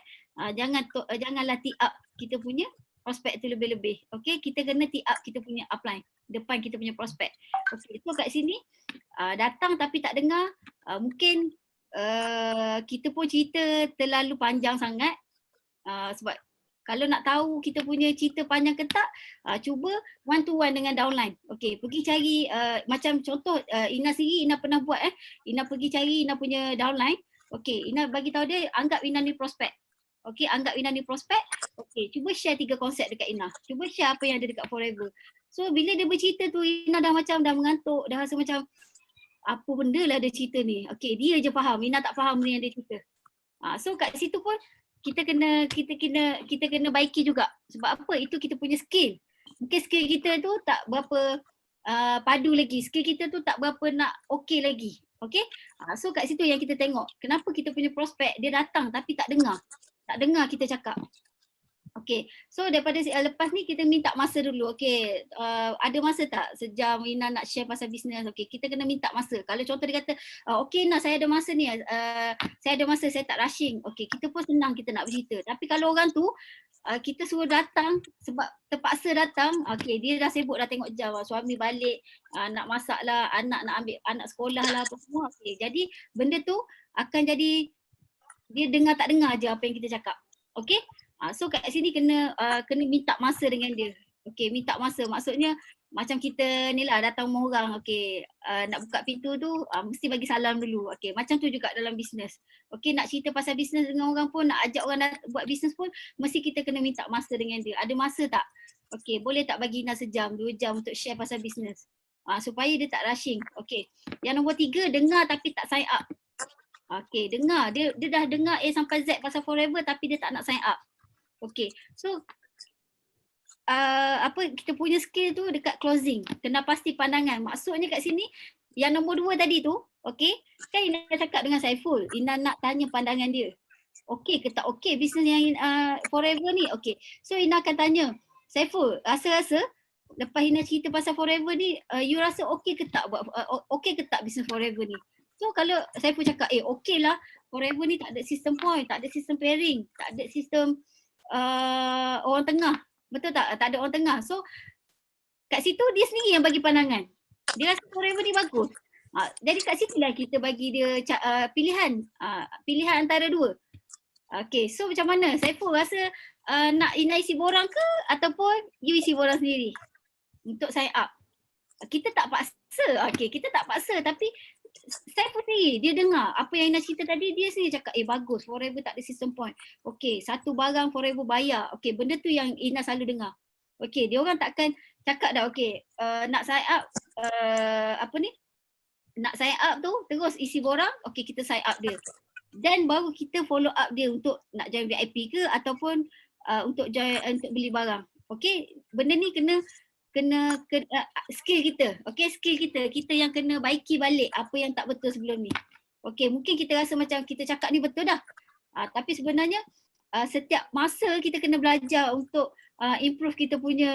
janganlah tee up kita punya prospek tu lebih-lebih. Okay, kita kena tee up kita punya upline depan kita punya prospek. Okay, so kat sini datang tapi tak dengar, mungkin kita pun cerita terlalu panjang sangat, sebab Kalau nak tahu kita punya cerita panjang ke tak, cuba one to one dengan downline. Okey, pergi cari macam contoh Ina sendiri, Ina pernah buat Ina pergi cari Ina punya downline. Okey, Ina bagi tahu dia anggap Ina ni prospek. Okey, anggap Ina ni prospek. Okey, cuba share 3 konsep dekat Ina. Cuba share apa yang ada dekat Forever. So bila dia bercerita tu Ina dah macam dah mengantuk, dah rasa macam apa benda lah dia cerita ni. Okey, dia je faham, Ina tak faham ni yang dia cerita. So kat situ pun kita kena baiki juga. Sebab apa? Itu kita punya skill. Mungkin skill kita tu tak berapa padu lagi. Skill kita tu tak berapa nak okey lagi. Okey? So kat situ yang kita tengok. Kenapa kita punya prospek dia datang tapi tak dengar. Tak dengar kita cakap. Okey, so daripada lepas ni kita minta masa dulu. Okey, ada masa tak sejam Ina nak share pasal bisnes? Okey, kita kena minta masa. Kalau contoh dia kata, okey Ina saya ada masa ni, saya ada masa, saya tak rushing. Okey, kita pun senang kita nak bercerita. Tapi kalau orang tu kita suruh datang sebab terpaksa datang, okey dia dah sibuk dah tengok jam, suami balik, nak masak lah, anak nak ambil anak sekolah lah apa semua. Okey, jadi benda tu akan jadi dia dengar tak dengar je apa yang kita cakap. Okey? So kat sini kena minta masa dengan dia. Okey, minta masa. Maksudnya macam kita ni lah datang rumah orang, okey, nak buka pintu tu mesti bagi salam dulu. Okey, macam tu juga dalam bisnes. Okey, nak cerita pasal bisnes dengan orang pun, nak ajak orang buat bisnes pun mesti kita kena minta masa dengan dia. Ada masa tak? Okey, boleh tak bagi Ina sejam, 2 jam untuk share pasal bisnes? Supaya dia tak rushing. Okey. Yang nombor 3, dengar tapi tak sign up. Okey, dengar. Dia dah dengar A sampai Z pasal Forever tapi dia tak nak sign up. Okey, so kita punya skill tu dekat closing. Kena pasti pandangan. Maksudnya kat sini yang nombor 2 tadi tu, okey, kan Ina cakap dengan Saiful, Ina nak tanya pandangan dia. Okey ke tak okey bisnes yang Forever ni? Okey. So Ina akan tanya, Saiful, rasa-rasa lepas Ina cerita pasal Forever ni, you rasa okey ke tak buat okey ke tak bisnes Forever ni? So kalau Saiful cakap, okey lah, Forever ni tak ada sistem point, tak ada sistem pairing, tak ada sistem orang tengah. Betul tak? Tak ada orang tengah. So kat situ dia sendiri yang bagi pandangan. Dia rasa Forever ni bagus. Jadi kat situ lah kita bagi dia pilihan. Pilihan antara 2. Okay, so macam mana? Saiful rasa nak Ina isi borang ke ataupun you isi borang sendiri untuk sign up? Kita tak paksa. Okay, kita tak paksa tapi Saiful sendiri, dia dengar apa yang Ina cerita tadi, dia sendiri cakap, bagus, Forever tak ada system point. Okey, satu barang Forever bayar. Okey, benda tu yang Ina selalu dengar. Okey, dia orang takkan cakap dah, okey, nak sign up, nak sign up tu, terus isi borang, okey kita sign up dia. Dan baru kita follow up dia untuk nak join VIP ke ataupun untuk join untuk beli barang. Okey, benda ni kena skill kita. Okey, skill kita yang kena baiki balik apa yang tak betul sebelum ni. Okey, mungkin kita rasa macam kita cakap ni betul dah. Tapi sebenarnya setiap masa kita kena belajar untuk improve kita punya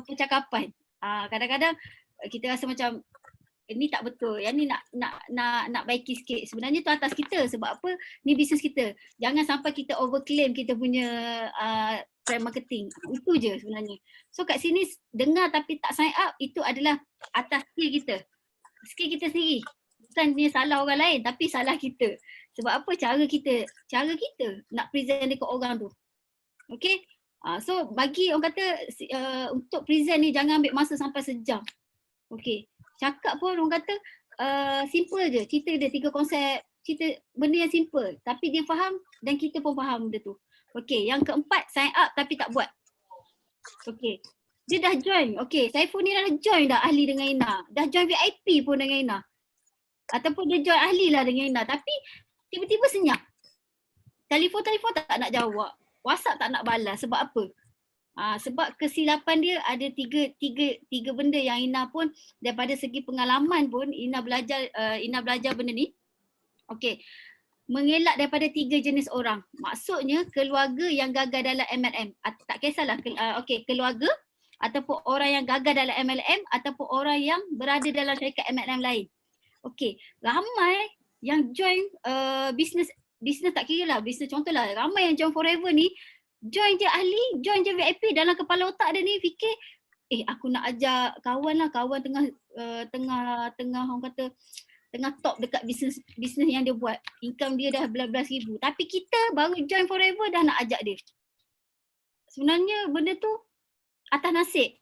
percakapan. Kadang-kadang kita rasa macam ni tak betul. Yang ni nak baiki sikit. Sebenarnya tu atas kita sebab apa? Ni bisnes kita. Jangan sampai kita overclaim kita punya brand marketing. Itu je sebenarnya. So kat sini dengar tapi tak sign up, itu adalah atas skill kita. Skill kita sendiri. Bukan dia salah orang lain tapi salah kita. Sebab apa? Cara kita nak present dekat orang tu. Okay? So bagi orang kata untuk present ni jangan ambil masa sampai sejam. Okay. Cakap pun orang kata simple je. Cerita dia 3 konsep. Cerita benda yang simple. Tapi dia faham dan kita pun faham benda tu. Okay, yang keempat, sign up tapi tak buat. Okay, dia dah join. Okay, Saiful ni dah join dah ahli dengan Ina. Dah join VIP pun dengan Ina. Ataupun dia join ahli lah dengan Ina. Tapi tiba-tiba senyap. Telefon tak nak jawab. WhatsApp tak nak balas. Sebab apa? Sebab kesilapan dia ada tiga benda yang Ina pun daripada segi pengalaman pun Ina belajar benda ni. Okay. Mengelak daripada 3 jenis orang. Maksudnya keluarga yang gagal dalam MLM. Tak kisahlah keluarga ataupun orang yang gagal dalam MLM ataupun orang yang berada dalam syarikat MLM lain. Okey, ramai yang join bisnes tak kira lah, bisnes contohlah ramai yang join Forever ni, join je ahli, join je VIP, dalam kepala otak dia ni fikir aku nak ajak kawan lah, kawan tengah orang kata tengah top dekat bisnes yang dia buat. Income dia dah belas-belas ribu. Tapi kita baru join Forever dah nak ajak dia. sebenarnya benda tu atas nasib.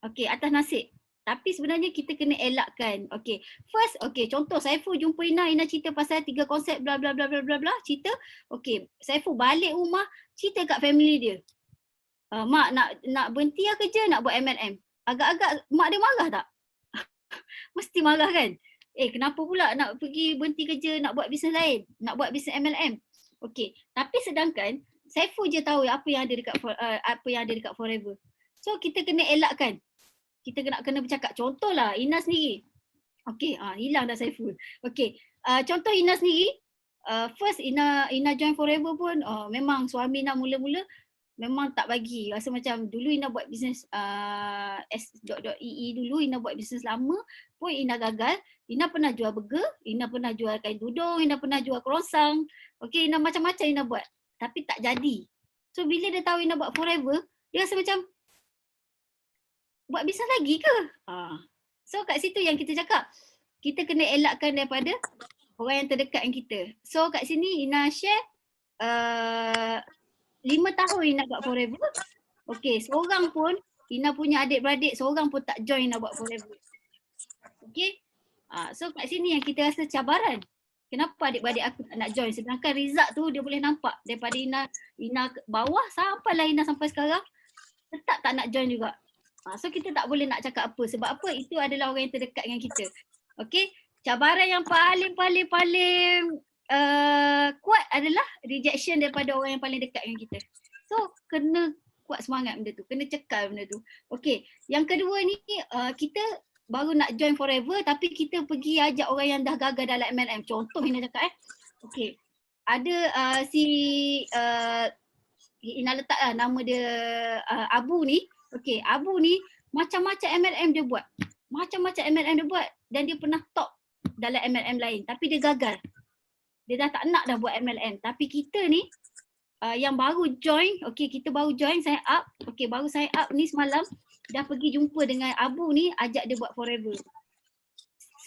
Okey, atas nasib. Tapi sebenarnya kita kena elakkan. Okey, first, okey, contoh Saiful jumpa Ina cerita pasal 3 konsep bla bla bla bla bla bla, cerita. Okey, Saiful balik rumah, cerita kat family dia. Mak nak berhenti lah kerja, nak buat MLM. Agak-agak mak dia marah tak? Mesti marah kan? Kenapa pula nak pergi berhenti kerja, nak buat bisnes lain, nak buat bisnes MLM. Okey, tapi sedangkan Saiful je tahu apa yang ada dekat Forever. So kita kena elakkan. Kita kena bercakap. Contohlah Ina sendiri. Okey, hilang dah Saiful. Okey, contoh Ina sendiri. First Ina join Forever pun memang suami Ina mula-mula memang tak bagi. Rasa macam dulu Ina buat bisnes S.EE dulu, Ina buat bisnes lama pun Ina gagal. Ina pernah jual burger, Ina pernah jual kain tudung, Ina pernah jual croissant. Okey, Ina macam-macam Ina buat. Tapi tak jadi. So bila dia tahu Ina buat Forever, dia rasa macam buat bisnes lagi ke? So kat situ yang kita cakap, kita kena elakkan daripada orang yang terdekat dengan kita. So kat sini Ina share 5 tahun Ina buat Forever. Okey, seorang pun Ina punya adik-beradik seorang pun tak join Ina buat Forever. Okey. So kat sini yang kita rasa cabaran. Kenapa adik-beradik aku tak nak join, sedangkan result tu dia boleh nampak daripada Ina bawah sampailah Ina sampai sekarang tetap tak nak join juga. So kita tak boleh nak cakap apa, sebab apa itu adalah orang yang terdekat dengan kita. Okey, cabaran yang paling kuat adalah rejection daripada orang yang paling dekat dengan kita. So kena kuat semangat benda tu, kena cekal benda tu. Okey, yang kedua ni kita baru nak join Forever tapi kita pergi ajak orang yang dah gagal dalam MLM. Contoh Ina cakap okey, ada Ina letaklah nama dia Abu ni. Okey, Abu ni macam-macam MLM dia buat. Macam-macam MLM dia buat dan dia pernah top dalam MLM lain tapi dia gagal. Dia dah tak nak dah buat MLM. Tapi kita ni yang baru join, okey kita baru join sign up. Okey, baru sign up ni semalam dah pergi jumpa dengan Abu ni, ajak dia buat Forever.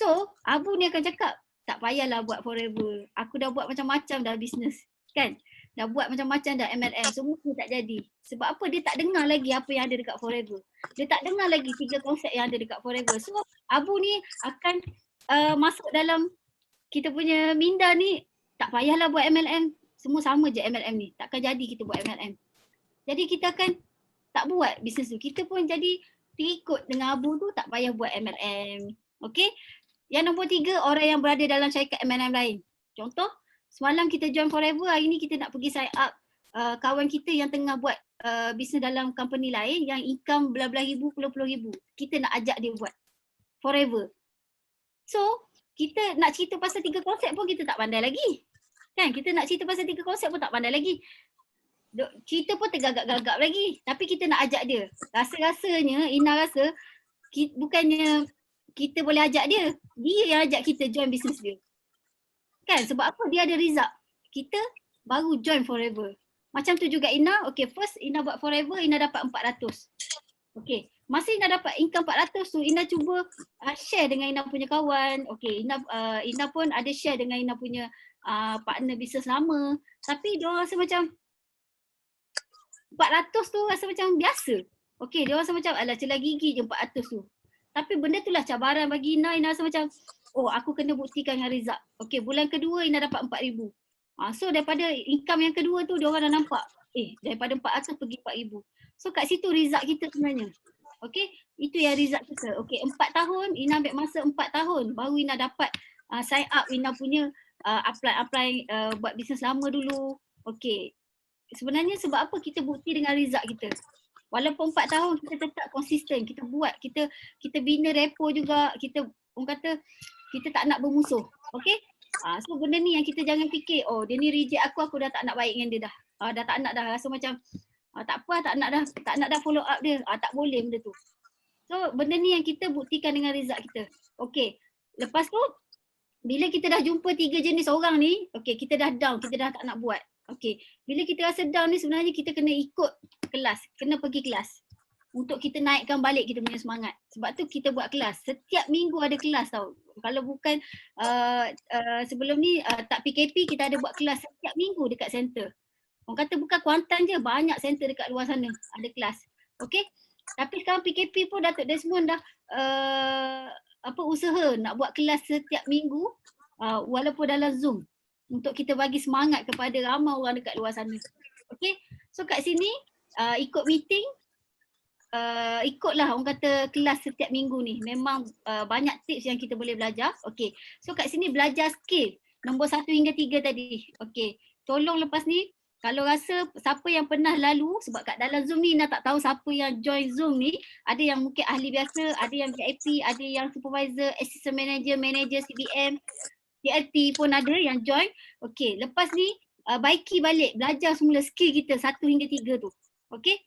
So, Abu ni akan cakap, tak payahlah buat Forever. Aku dah buat macam-macam dah bisnes. Kan? Dah buat macam-macam dah MLM. Semua tak jadi. Sebab apa? Dia tak dengar lagi apa yang ada dekat Forever. Dia tak dengar lagi 3 konsep yang ada dekat Forever. So, Abu ni akan masuk dalam kita punya minda ni, tak payahlah buat MLM. Semua sama je MLM ni. Takkan jadi kita buat MLM. Jadi kita akan tak buat bisnes tu. Kita pun jadi terikut dengan Abu tu, tak payah buat MLM. Okey? Yang nombor 3, orang yang berada dalam syarikat MLM lain. Contoh, semalam kita join Forever, hari ni kita nak pergi sign up kawan kita yang tengah buat bisnes dalam company lain yang income belah-belah ribu, puluh-puluh ribu. Kita nak ajak dia buat Forever. So, kita nak cerita pasal 3 konsep pun kita tak pandai lagi. Kan? Kita nak cerita pasal 3 konsep pun tak pandai lagi. Cerita pun tergagap-gagap lagi. Tapi kita nak ajak dia. Rasa-rasanya, Ina rasa bukannya kita boleh ajak dia. Dia yang ajak kita join bisnes dia. Kan? Sebab apa? Dia ada result. Kita baru join Forever. Macam tu juga Ina. Okay, first Ina buat Forever, Ina dapat 400. Okay. Masa Ina dapat income 400 tu, Ina cuba share dengan Ina punya kawan. Okay, Ina pun ada share dengan Ina punya partner bisnes lama. Tapi dia rasa macam 400 tu rasa macam biasa. Okey, dia rasa macam alah celah gigi je 400 tu. Tapi benda tu lah cabaran bagi Ina. Ina rasa macam, oh aku kena buktikan dengan result. Okey, bulan kedua Ina dapat 4,000. So daripada income yang kedua tu, dia orang dah nampak, daripada 400 pergi 4,000. So kat situ result kita sebenarnya. Okey, itu yang result kita. Okey, 4 tahun, Ina ambil masa 4 tahun baru Ina dapat sign up Ina punya apply buat bisnes lama dulu. Okey. Sebenarnya sebab apa kita bukti dengan result kita. Walaupun 4 tahun kita tetap konsisten, kita buat, kita bina repo juga, kita orang kata kita tak nak bermusuh. Okey? So benda ni yang kita jangan fikir, oh dia ni reject aku dah tak nak baik dengan dia dah. Dah tak nak dah, rasa macam tak apa, tak nak dah follow up dia. Tak boleh benda tu. So benda ni yang kita buktikan dengan result kita. Okey. Lepas tu bila kita dah jumpa 3 jenis orang ni, okey kita dah down, kita dah tak nak buat. Okey, bila kita rasa down ni sebenarnya kita kena ikut kelas, kena pergi kelas untuk kita naikkan balik kita punya semangat. Sebab tu kita buat kelas. Setiap minggu ada kelas tau. Kalau bukan sebelum ni tak PKP kita ada buat kelas setiap minggu dekat center. Orang kata bukan Kuantan je, banyak center dekat luar sana ada kelas. Okay. Tapi sekarang PKP pun Datuk Desmond dah usaha nak buat kelas setiap minggu walaupun dalam Zoom untuk kita bagi semangat kepada ramai orang dekat luar sana. Okay. So kat sini ikut meeting, ikutlah orang kata kelas setiap minggu ni. Memang banyak tips yang kita boleh belajar. Okay. So kat sini belajar skill nombor 1 hingga 3 tadi. Okay. Tolong lepas ni kalau rasa siapa yang pernah lalu, sebab kat dalam Zoom ni Ina tak tahu siapa yang join Zoom ni. Ada yang mungkin ahli biasa, ada yang VIP, ada yang supervisor, assistant manager, manager, CBM, TLT pun ada yang join. Okay, lepas ni baiki balik, belajar semula skill kita 1 hingga 3 tu. Okay,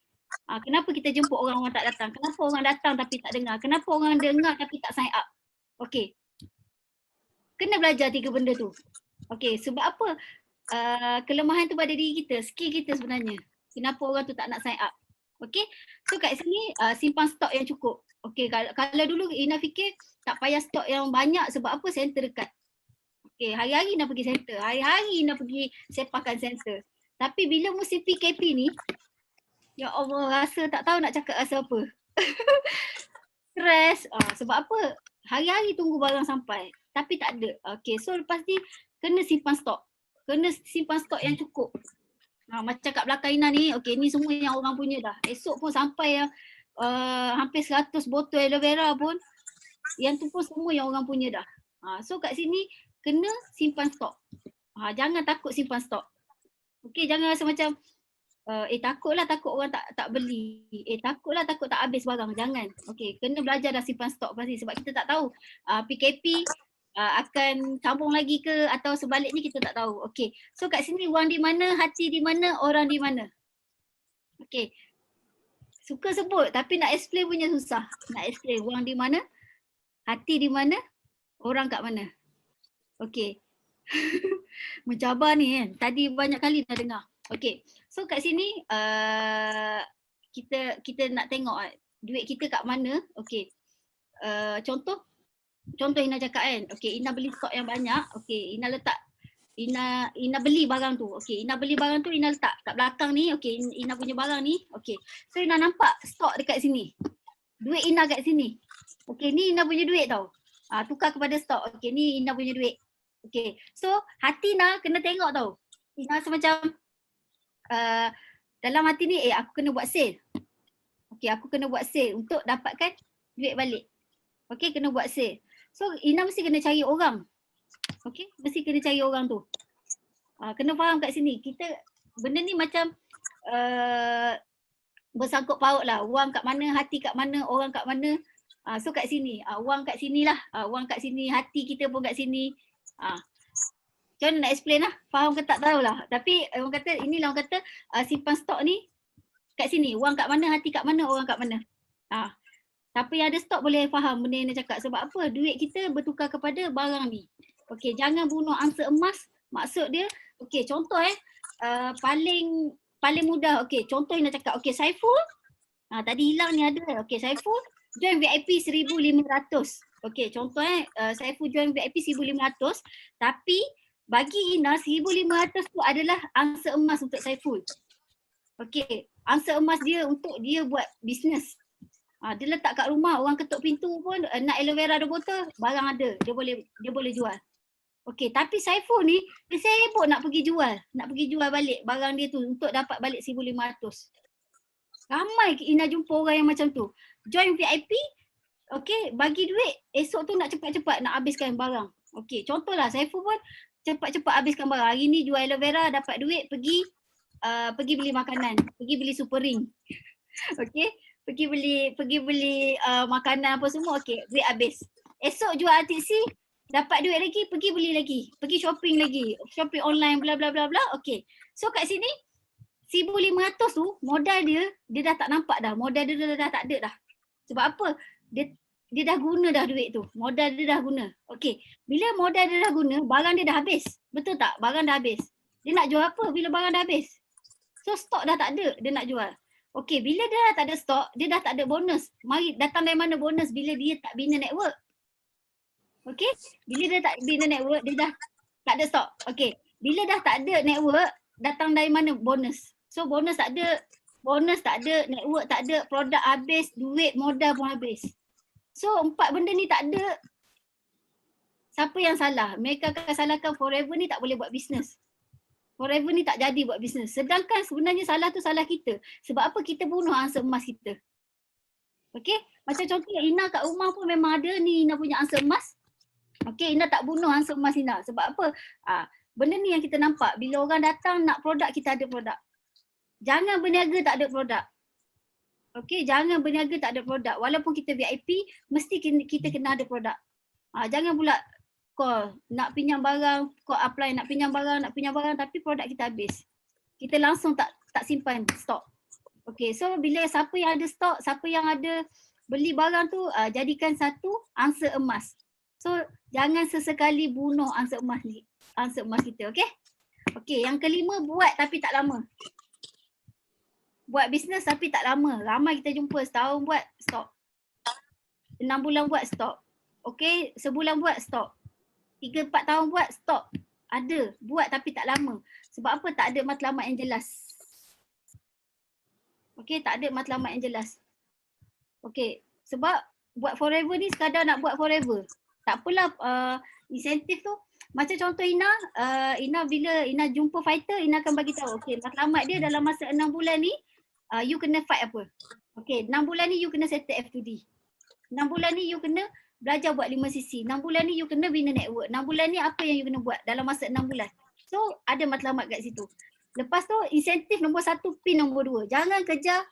kenapa kita jemput orang tak datang? Kenapa orang datang tapi tak dengar? Kenapa orang dengar tapi tak sign up? Okay, kena belajar 3 benda tu. Okay, sebab apa? Kelemahan tu pada diri kita, skill kita sebenarnya. Kenapa orang tu tak nak sign up? Okay, so kat sini simpan stok yang cukup. Okay, kalau dulu Ina fikir tak payah stok yang banyak sebab apa? Center dekat. Okay, hari-hari Ina pergi center, hari-hari Ina pergi sepakan center. Tapi bila musim PKP ni, ya Allah, rasa tak tahu nak cakap rasa apa. Stres, sebab apa? Hari-hari tunggu barang sampai tapi tak ada. Okay, so lepas ni kena simpan stok. Kena simpan stok yang cukup. Macam kat belakang Ina ni, okay, ni semua yang orang punya dah. Esok pun sampai yang hampir 100 botol aloe vera pun, yang tu pun semua yang orang punya dah. So kat sini kena simpan stok. Jangan takut simpan stok. Okay, jangan rasa macam takutlah takut orang tak beli. Takutlah takut tak habis barang. Jangan. Okay, kena belajar dah simpan stok pasti sebab kita tak tahu PKP akan sambung lagi ke atau sebaliknya kita tak tahu. Okay, so kat sini wang di mana, hati di mana, orang di mana. Okay, suka sebut tapi nak explain punya susah. Nak explain wang di mana, hati di mana, orang kat mana. Okay, mencabar ni kan, tadi banyak kali dah dengar. Okay, so kat sini kita nak tengok duit kita kat mana. Okay, contoh Ina cakap kan, okay, Ina beli stok yang banyak, okay, Ina letak, Ina beli barang tu, okay, Ina beli barang tu, Ina letak kat belakang ni, okay, Ina punya barang ni, okay, so Ina nampak stok dekat sini, duit Ina kat sini, okay, ni Ina punya duit tau, tukar kepada stok, okay, ni Ina punya duit, okay, so hati Ina kena tengok tau, Ina rasa macam, dalam hati ni, aku kena buat sale, okay, aku kena buat sale untuk dapatkan duit balik, okay, kena buat sale. So Ina mesti kena cari orang. Okay, mesti kena cari orang tu. Kena faham kat sini. Kita benda ni macam bersangkut paut lah. Wang kat mana, hati kat mana, orang kat mana. So kat sini. Wang kat sini lah. Wang kat sini, hati kita pun kat sini. Macam mana nak explain lah. Faham ke tak tahulah. Tapi orang kata, inilah orang kata simpan stok ni kat sini. Wang kat mana, hati kat mana, orang kat mana. Siapa yang ada stok boleh faham benda yang dia cakap. Sebab apa? Duit kita bertukar kepada barang ni. Okey, jangan bunuh angsa emas. Maksud dia, okey, contoh paling mudah. Okey, contoh yang dia cakap. Okey, Saiful. Tadi hilang ni ada. Okey, Saiful join VIP 1,500. Okey, contoh Saiful join VIP 1,500. Tapi bagi Ina 1,500 tu adalah angsa emas untuk Saiful. Okey, angsa emas dia untuk dia buat bisnes. Dia letak kat rumah, orang ketuk pintu pun nak aloe vera 2 botol, barang ada, dia boleh jual. Okey, tapi Saiful ni dia sibuk nak pergi jual balik barang dia tu untuk dapat balik 1,500. Ramai Ina jumpa orang yang macam tu. Join VIP, okey, bagi duit, esok tu nak cepat-cepat nak habiskan barang. Okey, contohlah Saiful pun cepat-cepat habiskan barang. Hari ni jual aloe vera, dapat duit, pergi beli makanan, pergi beli super ring. Okey, pergi beli makanan apa semua, okey, duit habis. Esok jual RTC, dapat duit lagi, pergi beli lagi, pergi shopping lagi, shopping online bla bla bla bla. Okey, so kat sini 1,500 tu modal dia dah tak nampak dah, modal dia dah tak ada dah. Sebab apa? Dia dah guna dah duit tu, modal dia dah guna. Okey, bila modal dia dah guna, barang dia dah habis, betul tak? Barang dah habis, dia nak jual apa bila barang dah habis? So stok dah tak ada, dia nak jual. Okey, bila dia dah tak ada stok, dia dah tak ada bonus. Mari datang dari mana bonus bila dia tak bina network? Okey, bila dia tak bina network, dia dah tak ada stok. Okey, bila dah tak ada network, datang dari mana? Bonus. So bonus tak ada, network tak ada, produk habis, duit modal pun habis. So 4 benda ni tak ada, siapa yang salah? Mereka akan salahkan Forever ni tak boleh buat bisnes. Forever ni tak jadi buat bisnes. Sedangkan sebenarnya salah tu salah kita. Sebab apa? Kita bunuh angsa emas kita. Okay? Macam contoh Ina kat rumah pun memang ada ni Ina punya angsa emas. Okay, Ina tak bunuh angsa emas Ina. Sebab apa? Benda ni yang kita nampak. Bila orang datang nak produk, kita ada produk. Jangan berniaga tak ada produk. Okay, jangan berniaga tak ada produk. Walaupun kita VIP, mesti kita kena ada produk. Jangan pula call, nak pinjam barang, call apply nak pinjam barang, tapi produk kita habis. Kita langsung tak simpan stok. Okay, so bila siapa yang ada stok, siapa yang ada beli barang tu, jadikan satu angsa emas. So jangan sesekali bunuh angsa emas kita, okay? Okay, yang kelima, buat tapi tak lama. Buat bisnes tapi tak lama. Ramai kita jumpa setahun buat, stop. 6 bulan buat, stop. Okay, sebulan buat, stop. 3-4 tahun buat, stop. Ada, buat tapi tak lama. Sebab apa? Tak ada matlamat yang jelas. Okay, tak ada matlamat yang jelas. Okay, sebab buat forever ni sekadar nak buat forever. Tak apalah insentif tu. Macam contoh Ina bila Ina jumpa fighter, Ina akan bagi tahu. Okay, matlamat dia dalam masa 6 bulan ni, you kena fight apa. Okay, 6 bulan ni you kena settle F2D. 6 bulan ni you kena belajar buat 5cc. 6 bulan ni you kena bina network. 6 bulan ni apa yang you kena buat dalam masa 6 bulan. So ada matlamat kat situ. Lepas tu insentif nombor 1, pin nombor 2. Jangan kejar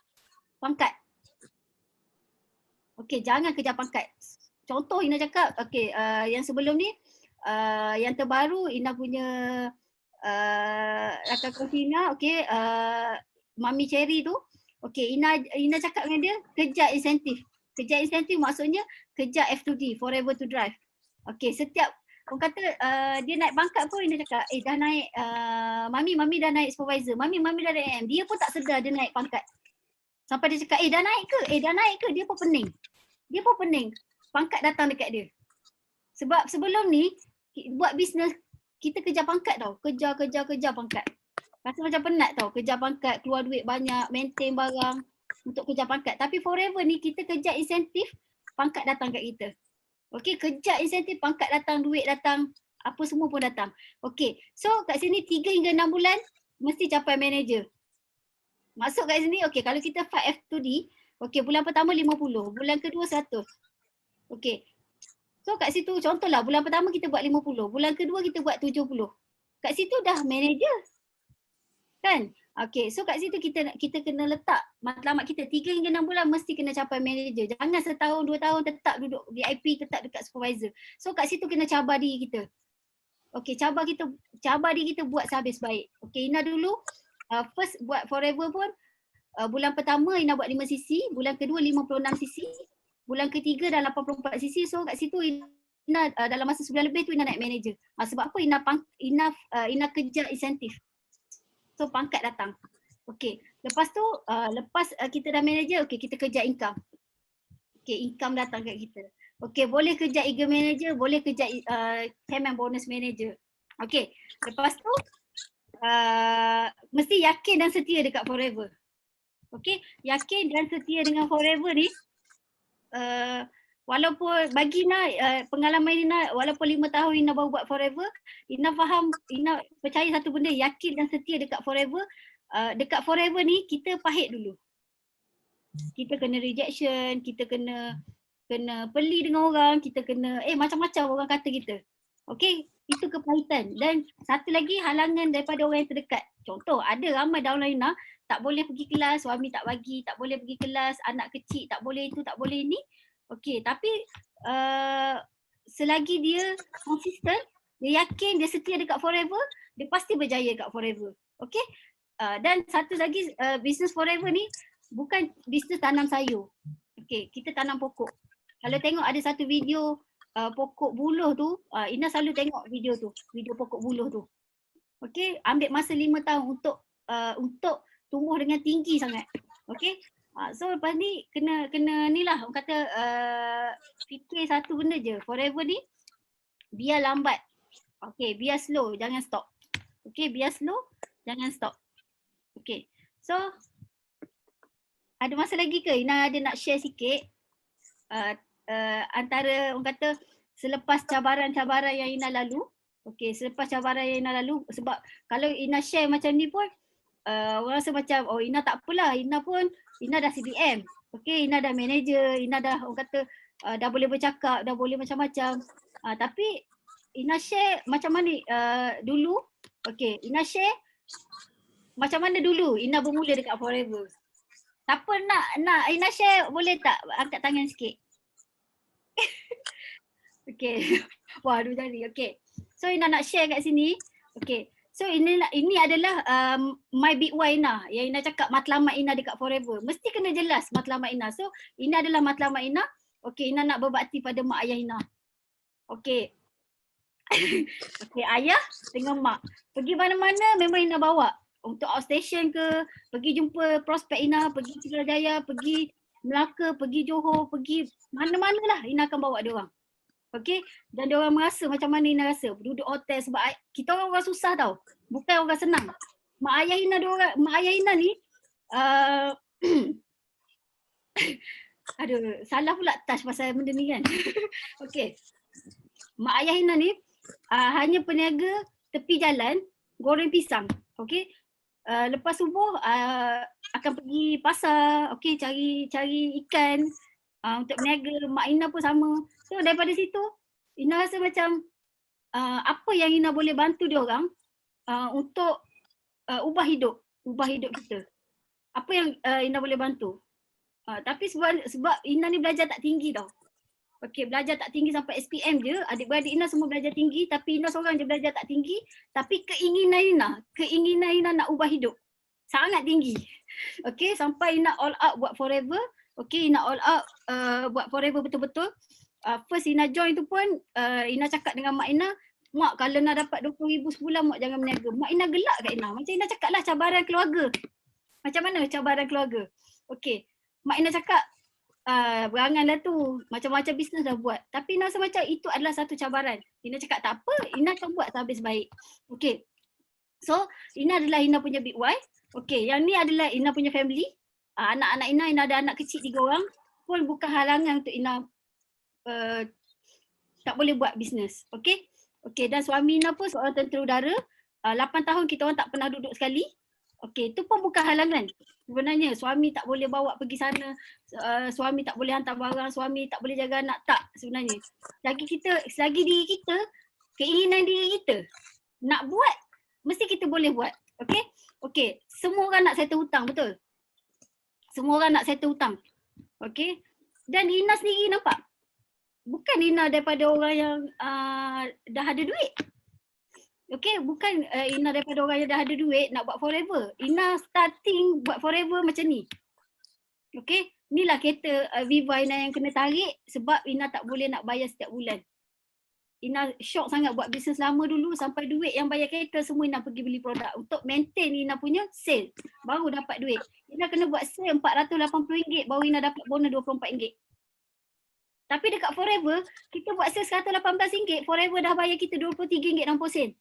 pangkat. Okay, jangan kejar pangkat. Contoh Ina cakap, okay, yang sebelum ni, yang terbaru Ina punya rakan kongsi Ina, okay, Mami Cherry tu, okay, Ina cakap dengan dia, kejar insentif. Kejar insentif maksudnya kejar F2D, Forever to Drive. Okay, setiap orang kata dia naik pangkat pun Ina cakap, dah naik, Mami dah naik supervisor, Mami dah naik AM. Dia pun tak sedar dia naik pangkat. Sampai dia cakap, dah naik ke? Dia pun pening. Pangkat datang dekat dia. Sebab sebelum ni, buat bisnes, kita kejar pangkat tau. Kejar pangkat. Rasa macam penat tau, kejar pangkat, keluar duit banyak, maintain barang untuk kejar pangkat. Tapi forever ni kita kejar insentif, pangkat datang kat kita. Okay, kejar insentif, pangkat datang, duit datang, apa semua pun datang. Okay, so kat sini 3 hingga 6 bulan, mesti capai manager. Masuk kat sini, okay, kalau kita fight F2D, okay, bulan pertama 50, bulan kedua 100. Okay, so kat situ contohlah bulan pertama kita buat 50, bulan kedua kita buat 70. Kat situ dah manager. Kan? Okay, so kat situ kita kena letak matlamat kita 3 hingga 6 bulan mesti kena capai manager. Jangan setahun 2 tahun tetap duduk VIP, tetap dekat supervisor. So kat situ kena cabar diri kita. Okay, cabar diri kita buat sehabis baik. Okay, Ina dulu first buat forever pun bulan pertama Ina buat 5cc, bulan kedua 56cc, bulan ketiga dah 84cc. So kat situ Ina dalam masa sebulan lebih tu Ina naik manager. Sebab apa? Ina kejar insentif. So pangkat datang. Okay, lepas tu lepas kita dah manager, okay, kita kejar income. Okay, income datang kat kita. Okay, boleh kejar eager manager, boleh kejar time and bonus manager. Okay, lepas tu mesti yakin dan setia dekat forever. Okay, yakin dan setia dengan forever ni, walaupun bagi Ina, pengalaman Ina, walaupun 5 tahun Ina baru buat forever, Ina faham, Ina percaya satu benda, yakin dan setia dekat forever. Dekat forever ni kita pahit dulu. Kita kena rejection, kita kena beli dengan orang, kita kena macam-macam orang kata kita. Okay, itu kepahitan. Dan satu lagi halangan daripada orang yang terdekat. Contoh, ada ramai downline Ina tak boleh pergi kelas, suami tak bagi, tak boleh pergi kelas, anak kecil tak boleh itu, tak boleh ini. Okay, tapi selagi dia konsisten, dia yakin, dia setia dekat forever, dia pasti berjaya dekat forever. Okay, dan satu lagi, bisnes forever ni bukan bisnes tanam sayur. Okay, kita tanam pokok. Kalau tengok ada satu video pokok buluh tu, Ina selalu tengok video tu, video pokok buluh tu. Okay, ambil masa 5 tahun untuk tumbuh dengan tinggi sangat. Okay, so lepas ni kena ni lah, orang kata fikir satu benda je, forever ni biar lambat. Okay, biar slow, jangan stop. Okay, biar slow, Jangan stop. Okay. So, ada masa lagi ke? Ina ada nak share sikit. Antara orang kata selepas cabaran-cabaran yang Ina lalu. Okay, selepas cabaran yang Ina lalu. Sebab kalau Ina share macam ni pun, orang rasa macam, oh Ina tak apalah. Ina dah CBM. Okay, Ina dah manager. Ina dah orang kata dah boleh bercakap, dah boleh macam-macam. Tapi Ina share macam mana dulu. Okay, Ina share macam mana dulu Ina bermula dekat Forever. Siapa nak Ina share, boleh tak angkat tangan sikit? Okay. Wah, aduh jari. Okay. So Ina nak share kat sini. Okay. So ini adalah my big why Ina. Yang Ina cakap matlamat Ina dekat Forever. Mesti kena jelas matlamat Ina. So ini adalah matlamat Ina. Okay, Ina nak berbakti pada mak ayah Ina. Okay. Okay, ayah dengan mak. Pergi mana-mana memang Ina bawa. Untuk outstation ke, pergi jumpa prospek Ina, pergi Putrajaya, pergi Melaka, pergi Johor, pergi mana-mana lah Ina akan bawa diorang. Okay, dan diorang merasa macam mana Ina rasa. Duduk hotel sebab kita orang susah tau. Bukan orang senang. Mak ayah Ina ni, aduh, salah pula touch pasal benda ni kan. Okay, mak ayah Ina ni hanya peniaga tepi jalan, goreng pisang. Okay, lepas subuh akan pergi pasar, okay, cari ikan untuk berniaga. Mak Ina pun sama. So daripada situ Ina rasa macam apa yang Ina boleh bantu dia orang untuk ubah hidup kita. Apa yang Ina boleh bantu. Tapi sebab Ina ni belajar tak tinggi tau. Okay, belajar tak tinggi sampai SPM je. Adik-beradik Ina semua belajar tinggi, tapi Ina seorang je belajar tak tinggi. Tapi keinginan Ina nak ubah hidup sangat tinggi. Okay, sampai Ina all out buat Forever. Okay, Ina all out buat Forever betul-betul. First Ina join tu pun Ina cakap dengan mak Ina, mak kalau nak dapat 20,000 sebulan mak jangan berniaga. Mak Ina gelak kat Ina. Macam Ina cakap lah cabaran keluarga. Macam mana cabaran keluarga? Okay, mak Ina cakap berangan lah tu, macam-macam bisnes dah buat. Tapi Ina rasa macam itu adalah satu cabaran. Ina cakap tak apa, Ina akan buat sampai sebaik. Okay, so Ina adalah Ina punya big why. Okay, yang ni adalah Ina punya family. Anak-anak Ina ada anak kecil 3 orang. Pun bukan halangan untuk Ina tak boleh buat bisnes. Okay, okay, dan suami Ina pun seorang tentera udara. 8 tahun kita orang tak pernah duduk sekali. Okay, itu pun bukan halangan. Sebenarnya suami tak boleh bawa pergi sana, suami tak boleh hantar barang, suami tak boleh jaga anak, tak sebenarnya. Selagi diri kita, keinginan diri kita nak buat, mesti kita boleh buat. Okay, okay, semua orang nak settle hutang, betul? Semua orang nak settle hutang. Okay, dan Ina sendiri nampak, bukan Ina daripada orang yang dah ada duit. Okay, bukan Ina daripada orang yang dah ada duit nak buat Forever. Ina starting buat Forever macam ni. Okay, inilah kereta Viva Ina yang kena tarik sebab Ina tak boleh nak bayar setiap bulan. Ina shock sangat buat bisnes lama dulu sampai duit yang bayar kereta semua Ina pergi beli produk. Untuk maintain Ina punya sale, baru dapat duit. Ina kena buat sale RM480 baru Ina dapat bonus RM24. Tapi dekat Forever, kita buat sale RM118, Forever dah bayar kita RM23.60.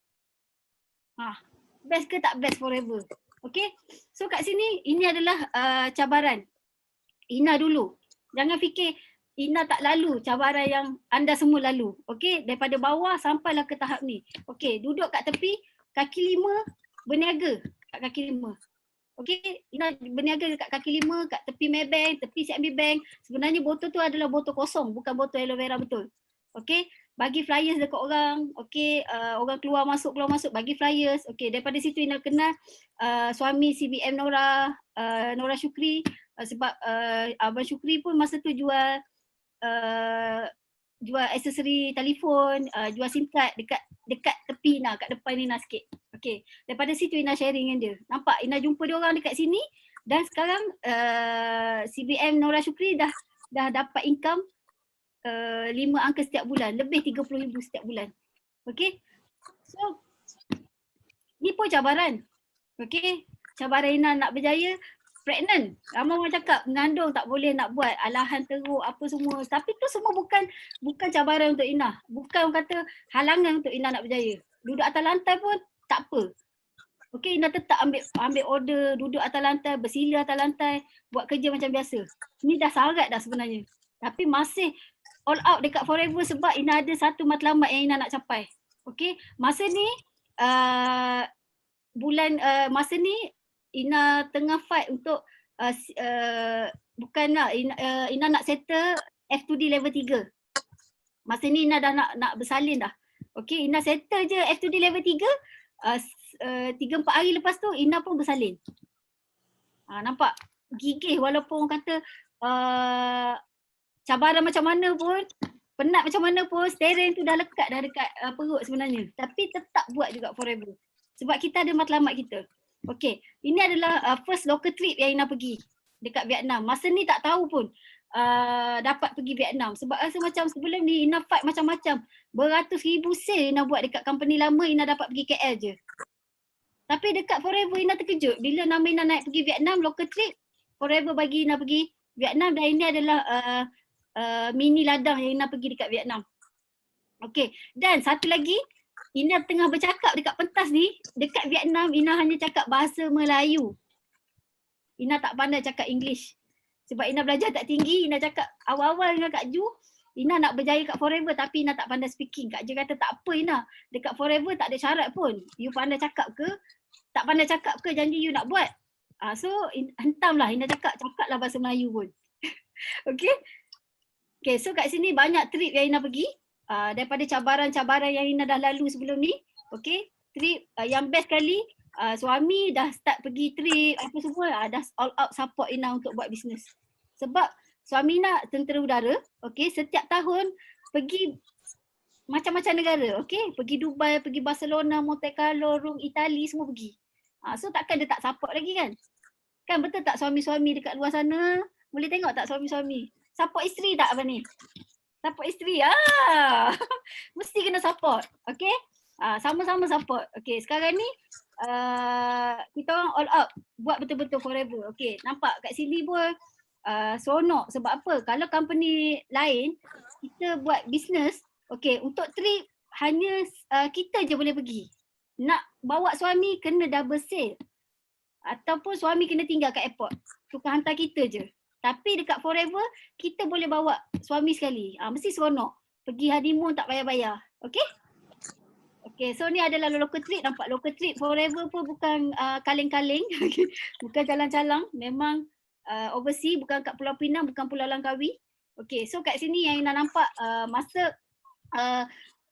Best ke tak best Forever? Okay, so kat sini ini adalah cabaran Ina dulu. Jangan fikir Ina tak lalu cabaran yang anda semua lalu. Okay, daripada bawah sampailah ke tahap ni. Okay, duduk kat tepi, kaki 5 berniaga kat kaki 5. Okay, Ina berniaga kat kaki 5, kat tepi Maybank, tepi CIMB Bank. Sebenarnya botol tu adalah botol kosong, bukan botol aloe vera betul. Okay, bagi flyers dekat orang. Okay, orang keluar masuk, bagi flyers. Okay, daripada situ Ina kenal suami CBM Nora Syukri. Sebab Abang Syukri pun masa tu jual aksesori telefon, jual SIM card dekat tepi Ina, kat depan Ina sikit. Okay, daripada situ Ina sharing dengan dia. Nampak Ina jumpa dia orang dekat sini dan sekarang CBM Nora Syukri dah dapat income 5 angka setiap bulan, lebih 30,000 setiap bulan. Okay, so ni pun cabaran. Okay, cabaran Ina nak berjaya. Pregnant, ramai orang cakap mengandung tak boleh nak buat, alahan teruk apa semua. Tapi tu semua bukan cabaran untuk Ina. Bukan orang kata halangan untuk Ina nak berjaya. Duduk atas lantai pun tak apa. Okay, Ina tetap ambil order, duduk atas lantai, bersila atas lantai, buat kerja macam biasa. Ni dah sarat dah sebenarnya. Tapi masih all out dekat Forever sebab Ina ada satu matlamat yang Ina nak capai. Okay, masa ni masa ni Ina tengah fight untuk bukanlah Ina nak settle F2D level 3. Masa ni Ina dah nak bersalin dah. Okay, Ina settle je F2D level 3. 3-4 hari lepas tu Ina pun bersalin. Nampak gigih walaupun orang kata cabaran macam mana pun, penat macam mana pun, steering tu dah lekat dah dekat perut sebenarnya. Tapi tetap buat juga Forever. Sebab kita ada matlamat kita. Okay, ini adalah first local trip yang Ina pergi dekat Vietnam. Masa ni tak tahu pun dapat pergi Vietnam. Sebab rasa macam sebelum ni Ina fight macam-macam. Beratus ribu sale Ina buat dekat company lama, Ina dapat pergi KL je. Tapi dekat Forever Ina terkejut bila nama Ina naik pergi Vietnam local trip, Forever bagi Ina pergi Vietnam dan ini adalah mini ladang yang Ina pergi dekat Vietnam. Okay, dan satu lagi Ina tengah bercakap dekat pentas ni, dekat Vietnam Ina hanya cakap bahasa Melayu. Ina tak pandai cakap English. Sebab Ina belajar tak tinggi, Ina cakap awal-awal dengan Kak Ju, Ina nak berjaya kat Forever tapi Ina tak pandai speaking. Kak Ju kata tak apa Ina, dekat Forever tak ada syarat pun. You pandai cakap ke? Tak pandai cakap ke janji you nak buat? So hentamlah Ina cakaplah bahasa Melayu pun. Okay. Okay, so kat sini banyak trip yang Ina pergi. Daripada cabaran-cabaran yang Ina dah lalu sebelum ni. Okay, trip yang best kali suami dah start pergi trip apa semua, dah all out support Ina untuk buat bisnes. Sebab suami Ina tentera udara, okay, setiap tahun pergi macam-macam negara, okay, pergi Dubai, pergi Barcelona, Monte Carlo, Rome, Itali, semua pergi. So takkan dia tak support lagi kan? Kan betul tak suami-suami dekat luar sana? Boleh tengok tak suami-suami? Support isteri tak apa ni? Support isteri, mesti kena support, okay? Sama-sama support. Okay, sekarang ni kita orang all out buat betul-betul Forever. Okay, nampak kat sini pun seronok. Sebab apa? Kalau company lain kita buat business, okay, untuk trip hanya kita je boleh pergi. Nak bawa suami kena double sale. Ataupun suami kena tinggal kat airport. Tukar hantar kita je. Tapi dekat Forever kita boleh bawa suami sekali. Mesti seronok. Pergi honeymoon tak bayar-bayar. Okay? Okay, so ni adalah local trip. Nampak local trip Forever pun bukan kaleng-kaleng. Bukan calang-calang. Memang overseas, bukan kat Pulau Pinang, bukan Pulau Langkawi. Okay, so kat sini yang Ina nampak masa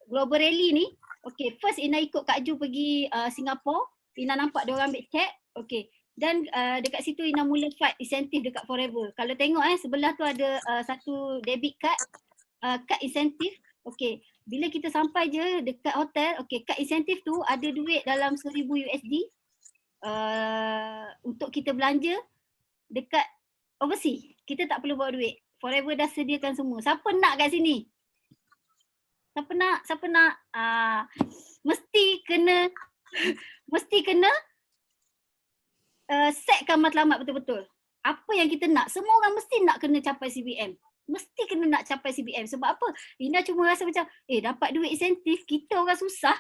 Global Rally ni, okay, first Ina ikut Kak Ju pergi Singapore. Ina nampak dia orang ambil check. Okay, dan dekat situ Ina mula fight insentif dekat Forever. Kalau tengok sebelah tu ada satu debit card, card insentif. Okay, bila kita sampai je dekat hotel, okay, card insentif tu ada duit dalam 1000 USD untuk kita belanja dekat overseas. Kita tak perlu bawa duit. Forever dah sediakan semua. Siapa nak kat sini? Siapa nak? Mesti kena setkan matlamat betul-betul. Apa yang kita nak? Semua orang mesti nak kena capai CBM. Mesti kena nak capai CBM. Sebab apa? Ina cuma rasa macam, dapat duit insentif, kita orang susah.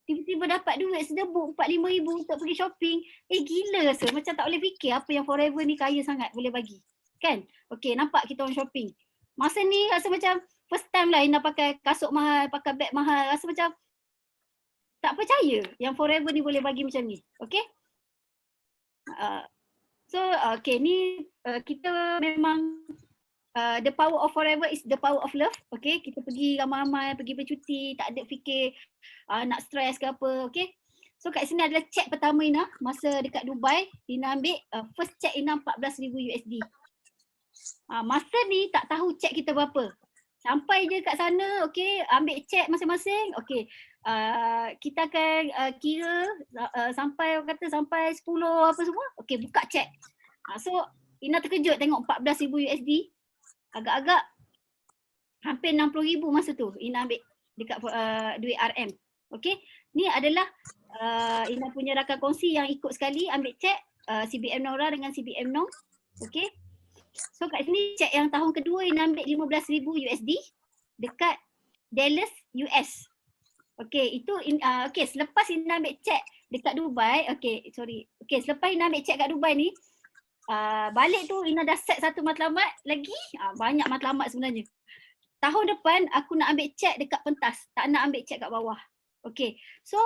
Tiba-tiba dapat duit sedebuk 4-5 ribu untuk pergi shopping. Gila rasa. Macam tak boleh fikir apa yang Forever ni kaya sangat boleh bagi. Kan? Okay, nampak kita orang shopping. Masa ni rasa macam first time lah Ina pakai kasut mahal, pakai beg mahal. Rasa macam tak percaya yang Forever ni boleh bagi macam ni. Okay? So, okay, ni kita memang the power of Forever is the power of love. Okay, kita pergi ramai-ramai, pergi bercuti, tak ada fikir nak stres ke apa. Okay, so kat sini adalah check pertama Ina masa dekat Dubai. Ina ambil first check Ina 14,000 USD. Masa ni tak tahu check kita berapa. Sampai je kat sana, okay, ambil check masing-masing. Okay, kita akan kira sampai orang kata sampai 10 apa semua. Okay, buka check. So Ina terkejut tengok 14,000 USD. Agak-agak hampir 60,000 masa tu Ina ambil dekat duit RM. Okay, ni adalah Ina punya rakan kongsi yang ikut sekali ambil check CBM Nora dengan CBM Nong. Okay, so kat sini check yang tahun kedua Ina ambil 15,000 USD dekat Dallas US. Okay, itu okay, selepas Ina ambil check dekat Dubai, selepas Ina ambil cek kat Dubai ni, balik tu Ina dah set satu matlamat lagi, banyak matlamat sebenarnya. Tahun depan aku nak ambil cek dekat pentas, tak nak ambil cek kat bawah. Okay, so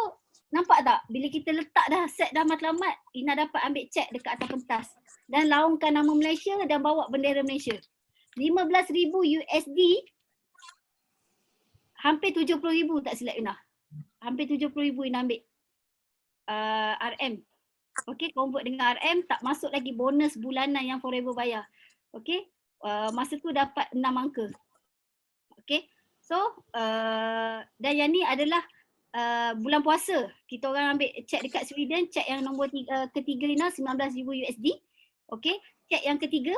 nampak tak bila kita letak dah set dah matlamat, Ina dapat ambil cek dekat atas pentas dan laungkan nama Malaysia dan bawa bendera Malaysia. 15,000 USD, hampir 70,000 tak silap Ina. Hampir 70,000 Ina ambil RM. Okay, convert dengan RM, tak masuk lagi bonus bulanan yang Forever bayar. Okay, masa tu dapat 6 angka. Okay, so dan yang ni adalah bulan puasa. Kita orang ambil cek dekat Sweden, cek yang nombor ketiga Ina 19,000 USD. Okay, cek yang ketiga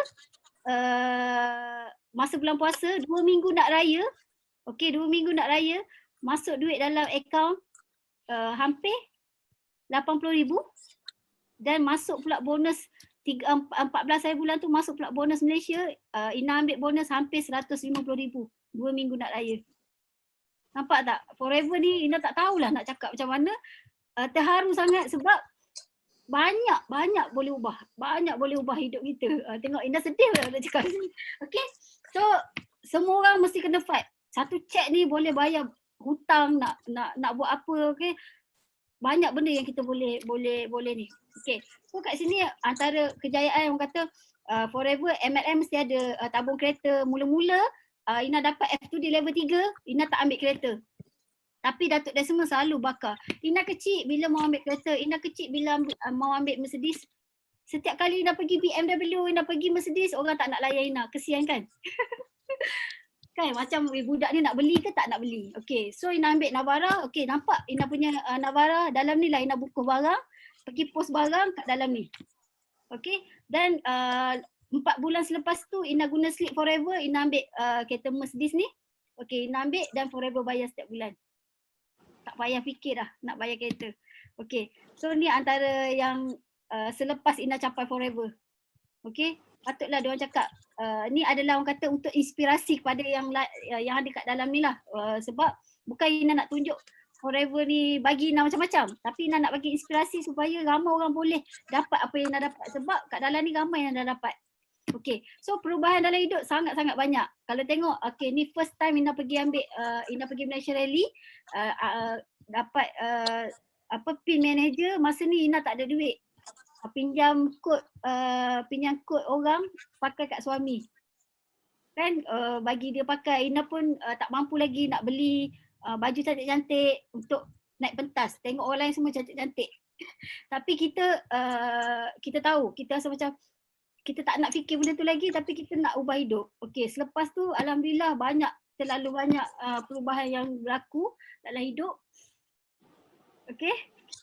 masa bulan puasa, 2 minggu nak raya. Okay, 2 minggu nak raya, masuk duit dalam akaun hampir 80,000 dan masuk pula bonus 14 hari bulan tu masuk pula bonus Malaysia. Ina ambil bonus hampir 150,000 2 minggu nak raya. Nampak tak? Forever ni Ina tak tahulah nak cakap macam mana. Terharu sangat sebab banyak boleh ubah. Banyak boleh ubah hidup kita. Tengok Ina sedih lah nak cakap ni. Okay, so semua orang mesti kena fight. Satu cek ni boleh bayar hutang, nak buat apa, okay. Banyak benda yang kita boleh ni. Okay, so kat sini antara kejayaan orang kata Forever MLM mesti ada tabung kereta. Mula-mula Ina dapat F2D level 3, Ina tak ambil kereta. Tapi Datuk Desmond selalu bakar. Ina kecil bila mau ambil kereta, Ina kecil bila mau ambil Mercedes. Setiap kali Ina pergi BMW, Ina pergi Mercedes, orang tak nak layan Ina. Kesian kan? Kan macam budak ni nak beli ke tak nak beli. Okay, so Ina ambil Navara. Okay, nampak Ina punya Navara, dalam ni lah Ina buka barang, pergi post barang kat dalam ni. Okay, dan 4 bulan selepas tu Ina guna slip Forever, Ina ambil kereta Mercedes ni. Okay, Ina ambil dan Forever bayar setiap bulan. Tak payah fikir dah nak bayar kereta. Okay, so ni antara yang selepas Ina capai Forever. Okay, patutlah diorang cakap ni adalah orang kata untuk inspirasi kepada yang ada kat dalam ni lah. Sebab bukan Ina nak tunjuk Forever ni bagi Ina macam-macam, tapi Ina nak bagi inspirasi supaya ramai orang boleh dapat apa yang Ina dapat. Sebab kat dalam ni ramai yang dah dapat. Okay, so perubahan dalam hidup sangat-sangat banyak. Kalau tengok, okay, ni first time Ina pergi ambil, Ina pergi Malaysia Rally, dapat pin manager, masa ni Ina tak ada duit. Pinjam kod orang pakai kat suami. Kan bagi dia pakai, Ina pun tak mampu lagi nak beli baju cantik-cantik untuk naik pentas. Tengok orang lain semua cantik-cantik. Tapi kita tahu, kita rasa macam kita tak nak fikir benda tu lagi, tapi kita nak ubah hidup. Okey, selepas tu alhamdulillah terlalu banyak perubahan yang berlaku dalam hidup. Okey.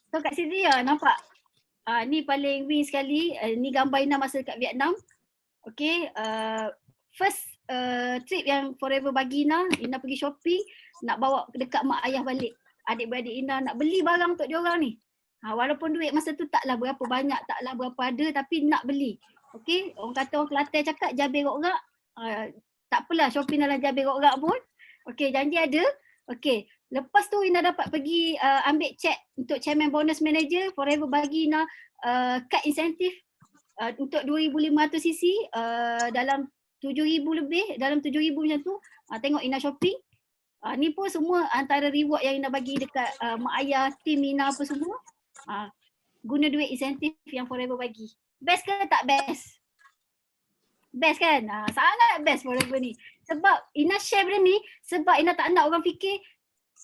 So kat sini nampak. Ni paling win sekali. Ni gambar Ina masa dekat Vietnam. Okey, first trip yang Forever bagi Ina pergi shopping, nak bawa dekat mak ayah balik. Adik-beradik Ina nak beli barang untuk diorang ni. Walaupun duit masa tu taklah berapa banyak, taklah berapa ada, tapi nak beli. Okey, orang kata orang Kelantan cakap jabir rok-rak. Tak apalah shopping dalam jabir rok-rak pun. Okey, janji ada. Okey, lepas tu Ina dapat pergi ambil cek untuk chairman bonus manager. Forever bagi Ina kad insentif untuk 2,500cc dalam 7,000 lebih, dalam 7,000 macam tu. Tengok Ina shopping. Ni pun semua antara reward yang Ina bagi dekat mak ayah, tim Ina apa semua. Guna duit insentif yang Forever bagi. Best ke tak best? Best kan? Sangat best Forever ni. Sebab Ina share benda ni, sebab Ina tak nak orang fikir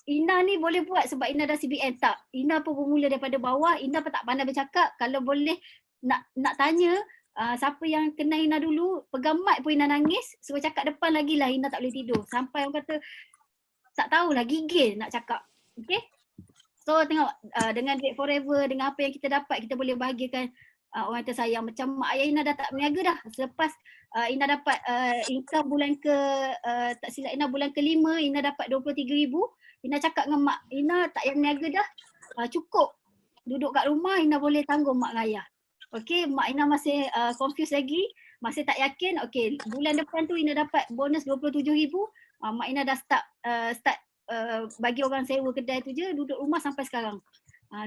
Ina ni boleh buat sebab Ina dah CBN. Tak. Ina pun bermula daripada bawah. Ina pun tak pandai bercakap. Kalau boleh nak tanya siapa yang kenal Ina dulu, pegang mic pun Ina nangis. Suruh cakap depan lagi lah Ina tak boleh tidur. Sampai orang kata tak tahulah, gigil nak cakap. Okay? So tengok dengan duit Forever, dengan apa yang kita dapat, kita boleh bahagiakan orang tersayang. Macam mak ayah Ina dah tak berniaga dah. Selepas Ina dapat income bulan tak silap Ina bulan ke-5, Ina dapat 23,000. Ina cakap dengan mak, Ina tak payah berniaga dah. Cukup duduk kat rumah, Ina boleh tanggung mak dengan ayah. Okay, mak Ina masih confused lagi, masih tak yakin. Okay, bulan depan tu Ina dapat bonus 27,000. Mak Ina dah start bagi orang sewa kedai tu je, duduk rumah sampai sekarang.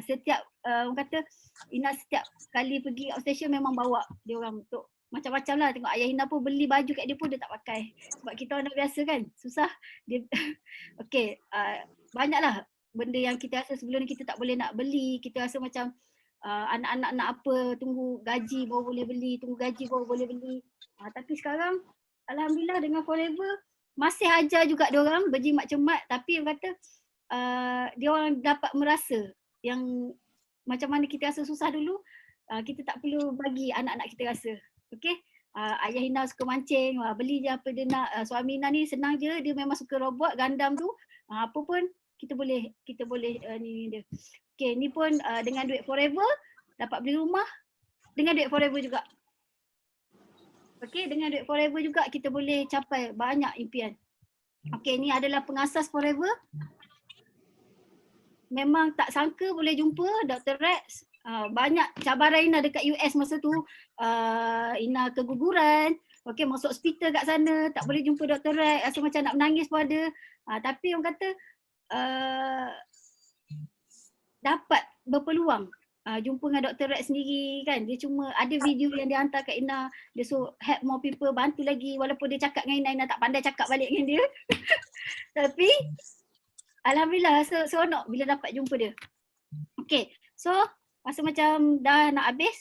Setiap orang kata Ina setiap kali pergi outstation memang bawa dia orang untuk macam-macam lah. Tengok ayah Ina pun beli baju kat dia pun dia tak pakai. Sebab kita orang dah biasa kan, susah. Dia okey, banyaklah benda yang kita rasa sebelum ni kita tak boleh nak beli. Kita rasa macam anak-anak nak apa, tunggu gaji baru boleh beli, tunggu gaji baru boleh beli. Tapi sekarang alhamdulillah dengan Forever masih ajar juga dia orang berjimat cermat, tapi orang kata dia orang dapat merasa yang macam mana kita rasa susah dulu, kita tak perlu bagi anak-anak kita rasa. Okey, ayah Ina suka mancing, beli je apa dia nak. Suami Ina ni senang je, dia memang suka robot, Gundam tu, apa pun kita boleh ni dia. Okey, ni pun dengan duit Forever dapat beli rumah, dengan duit Forever juga. Okey, dengan duit Forever juga kita boleh capai banyak impian. Okey, ni adalah pengasas Forever. Memang tak sangka boleh jumpa Dr. Rex. Banyak cabaran Ina dekat US masa tu. Ina keguguran. Okey, masuk hospital kat sana. Tak boleh jumpa Dr. Rex. Rasa macam nak menangis pun ada. Tapi orang kata dapat berpeluang jumpa dengan Dr. Rex sendiri kan. Dia cuma ada video yang dia hantar kat Ina. Dia suruh help more people, bantu lagi. Walaupun dia cakap dengan Ina tak pandai cakap balik dengan dia. Tapi alhamdulillah rasa seronok bila dapat jumpa dia. Okay, so rasa macam dah nak habis.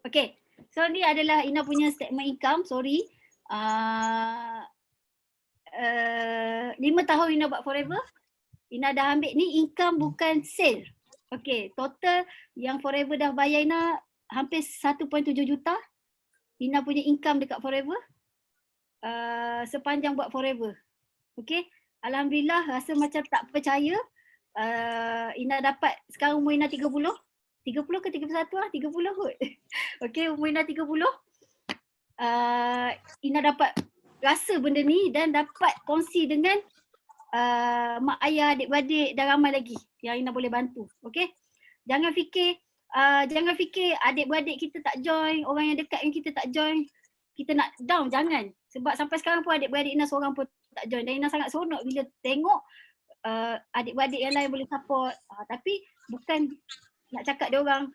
Okay, so ni adalah Ina punya statement income, sorry. 5 tahun Ina buat Forever. Ina dah ambil ni income bukan sale. Okay, total yang Forever dah bayar Ina hampir 1.7 juta. Ina punya income dekat Forever sepanjang buat Forever. Okay, alhamdulillah rasa macam tak percaya. Ina dapat, sekarang umur Ina 30 ke 31 lah, 30 kot. Okay, umur Ina 30. Ina dapat rasa benda ni dan dapat kongsi dengan mak ayah, adik-beradik dan ramai lagi yang Ina boleh bantu. Okay, jangan fikir adik-beradik kita tak join, orang yang dekat dengan kita tak join, kita nak down, jangan. Sebab sampai sekarang pun adik-beradik Ina seorang pun tak join. Dan Ina sangat seronok bila tengok adik-beradik yang lain boleh support. Tapi bukan nak cakap dia orang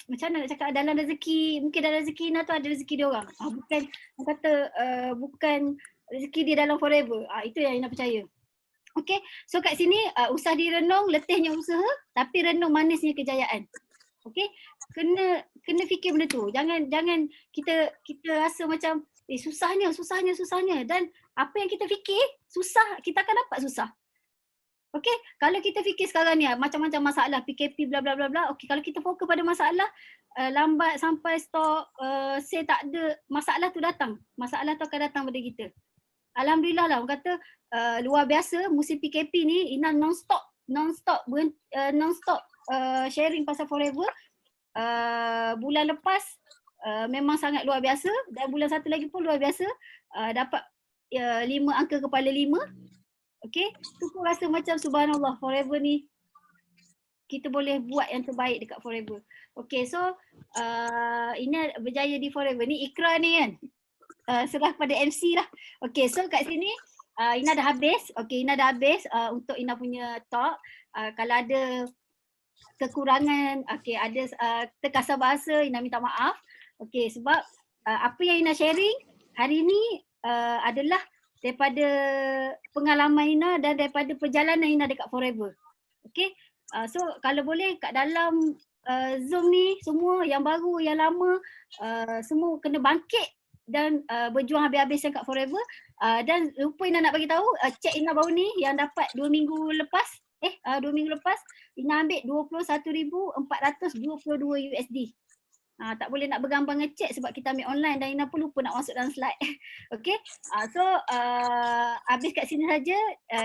macam mana nak cakap dalam rezeki, mungkin dalam rezeki Ina tu ada rezeki dia orang. Bukan kata bukan rezeki dia dalam Forever. Itu yang Ina percaya. Okay, so kat sini usah direnung letihnya usaha tapi renung manisnya kejayaan. Okay, kena fikir benda tu. Jangan kita rasa macam susahnya dan apa yang kita fikir susah, kita akan dapat susah. Okay, kalau kita fikir sekarang ni macam-macam masalah, PKP bla bla bla bla. Okay, kalau kita fokus pada masalah, lambat sampai stok, sale tak ada, masalah tu datang. Masalah tu akan datang pada kita. Alhamdulillah lah, orang kata luar biasa musim PKP ni Ina non-stop sharing pasal Forever. Bulan lepas memang sangat luar biasa dan bulan satu lagi pun luar biasa, dapat 5 angka kepala 5. Okay, tu pun rasa macam subhanallah, Forever ni kita boleh buat yang terbaik dekat Forever. Okay, so ini berjaya di Forever ni ikrar ni kan, serah pada MC lah. Okay, so kat sini Ina dah habis. Okay, Ina dah habis untuk Ina punya talk. Kalau ada kekurangan, okay, ada terkasar bahasa, Ina minta maaf. Okay, sebab apa yang Ina sharing hari ni adalah daripada pengalaman Ina dan daripada perjalanan Ina dekat Forever. Okay, so kalau boleh kat dalam Zoom ni semua yang baru, yang lama, semua kena bangkit dan berjuang habis-habisan kat Forever. Dan lupa Ina nak bagi tahu, cek Ina baru ni yang dapat 2 minggu lepas, 2 minggu lepas Ina ambil 21,422 USD. Tak boleh nak bergambar ngecek sebab kita ambil online dan Ina pun lupa nak masuk dalam slide. Okay, so habis kat sini saja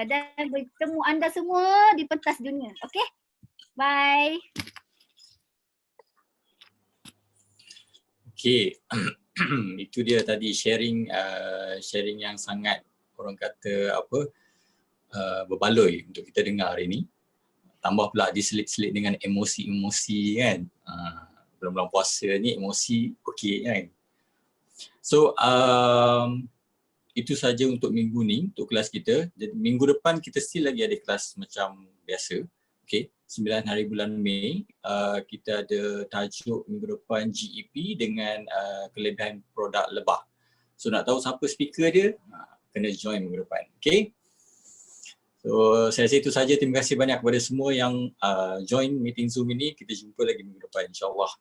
dan bertemu anda semua di pentas dunia. Okay, bye. Okay, itu dia tadi sharing yang sangat orang kata berbaloi untuk kita dengar hari ni. Tambah pula diselit-selit dengan emosi-emosi kan. Bulan-bulan puasa ni emosi okey kan. So itu saja untuk minggu ni, untuk kelas kita. Jadi minggu depan kita still lagi ada kelas macam biasa. Okay, 9 hari bulan Mei, kita ada tajuk minggu depan GEP dengan kelebihan produk lebah. So nak tahu siapa speaker dia, kena join minggu depan. Okay. So saya rasa itu saja. Terima kasih banyak kepada semua yang join meeting Zoom ini. Kita jumpa lagi minggu depan insyaAllah.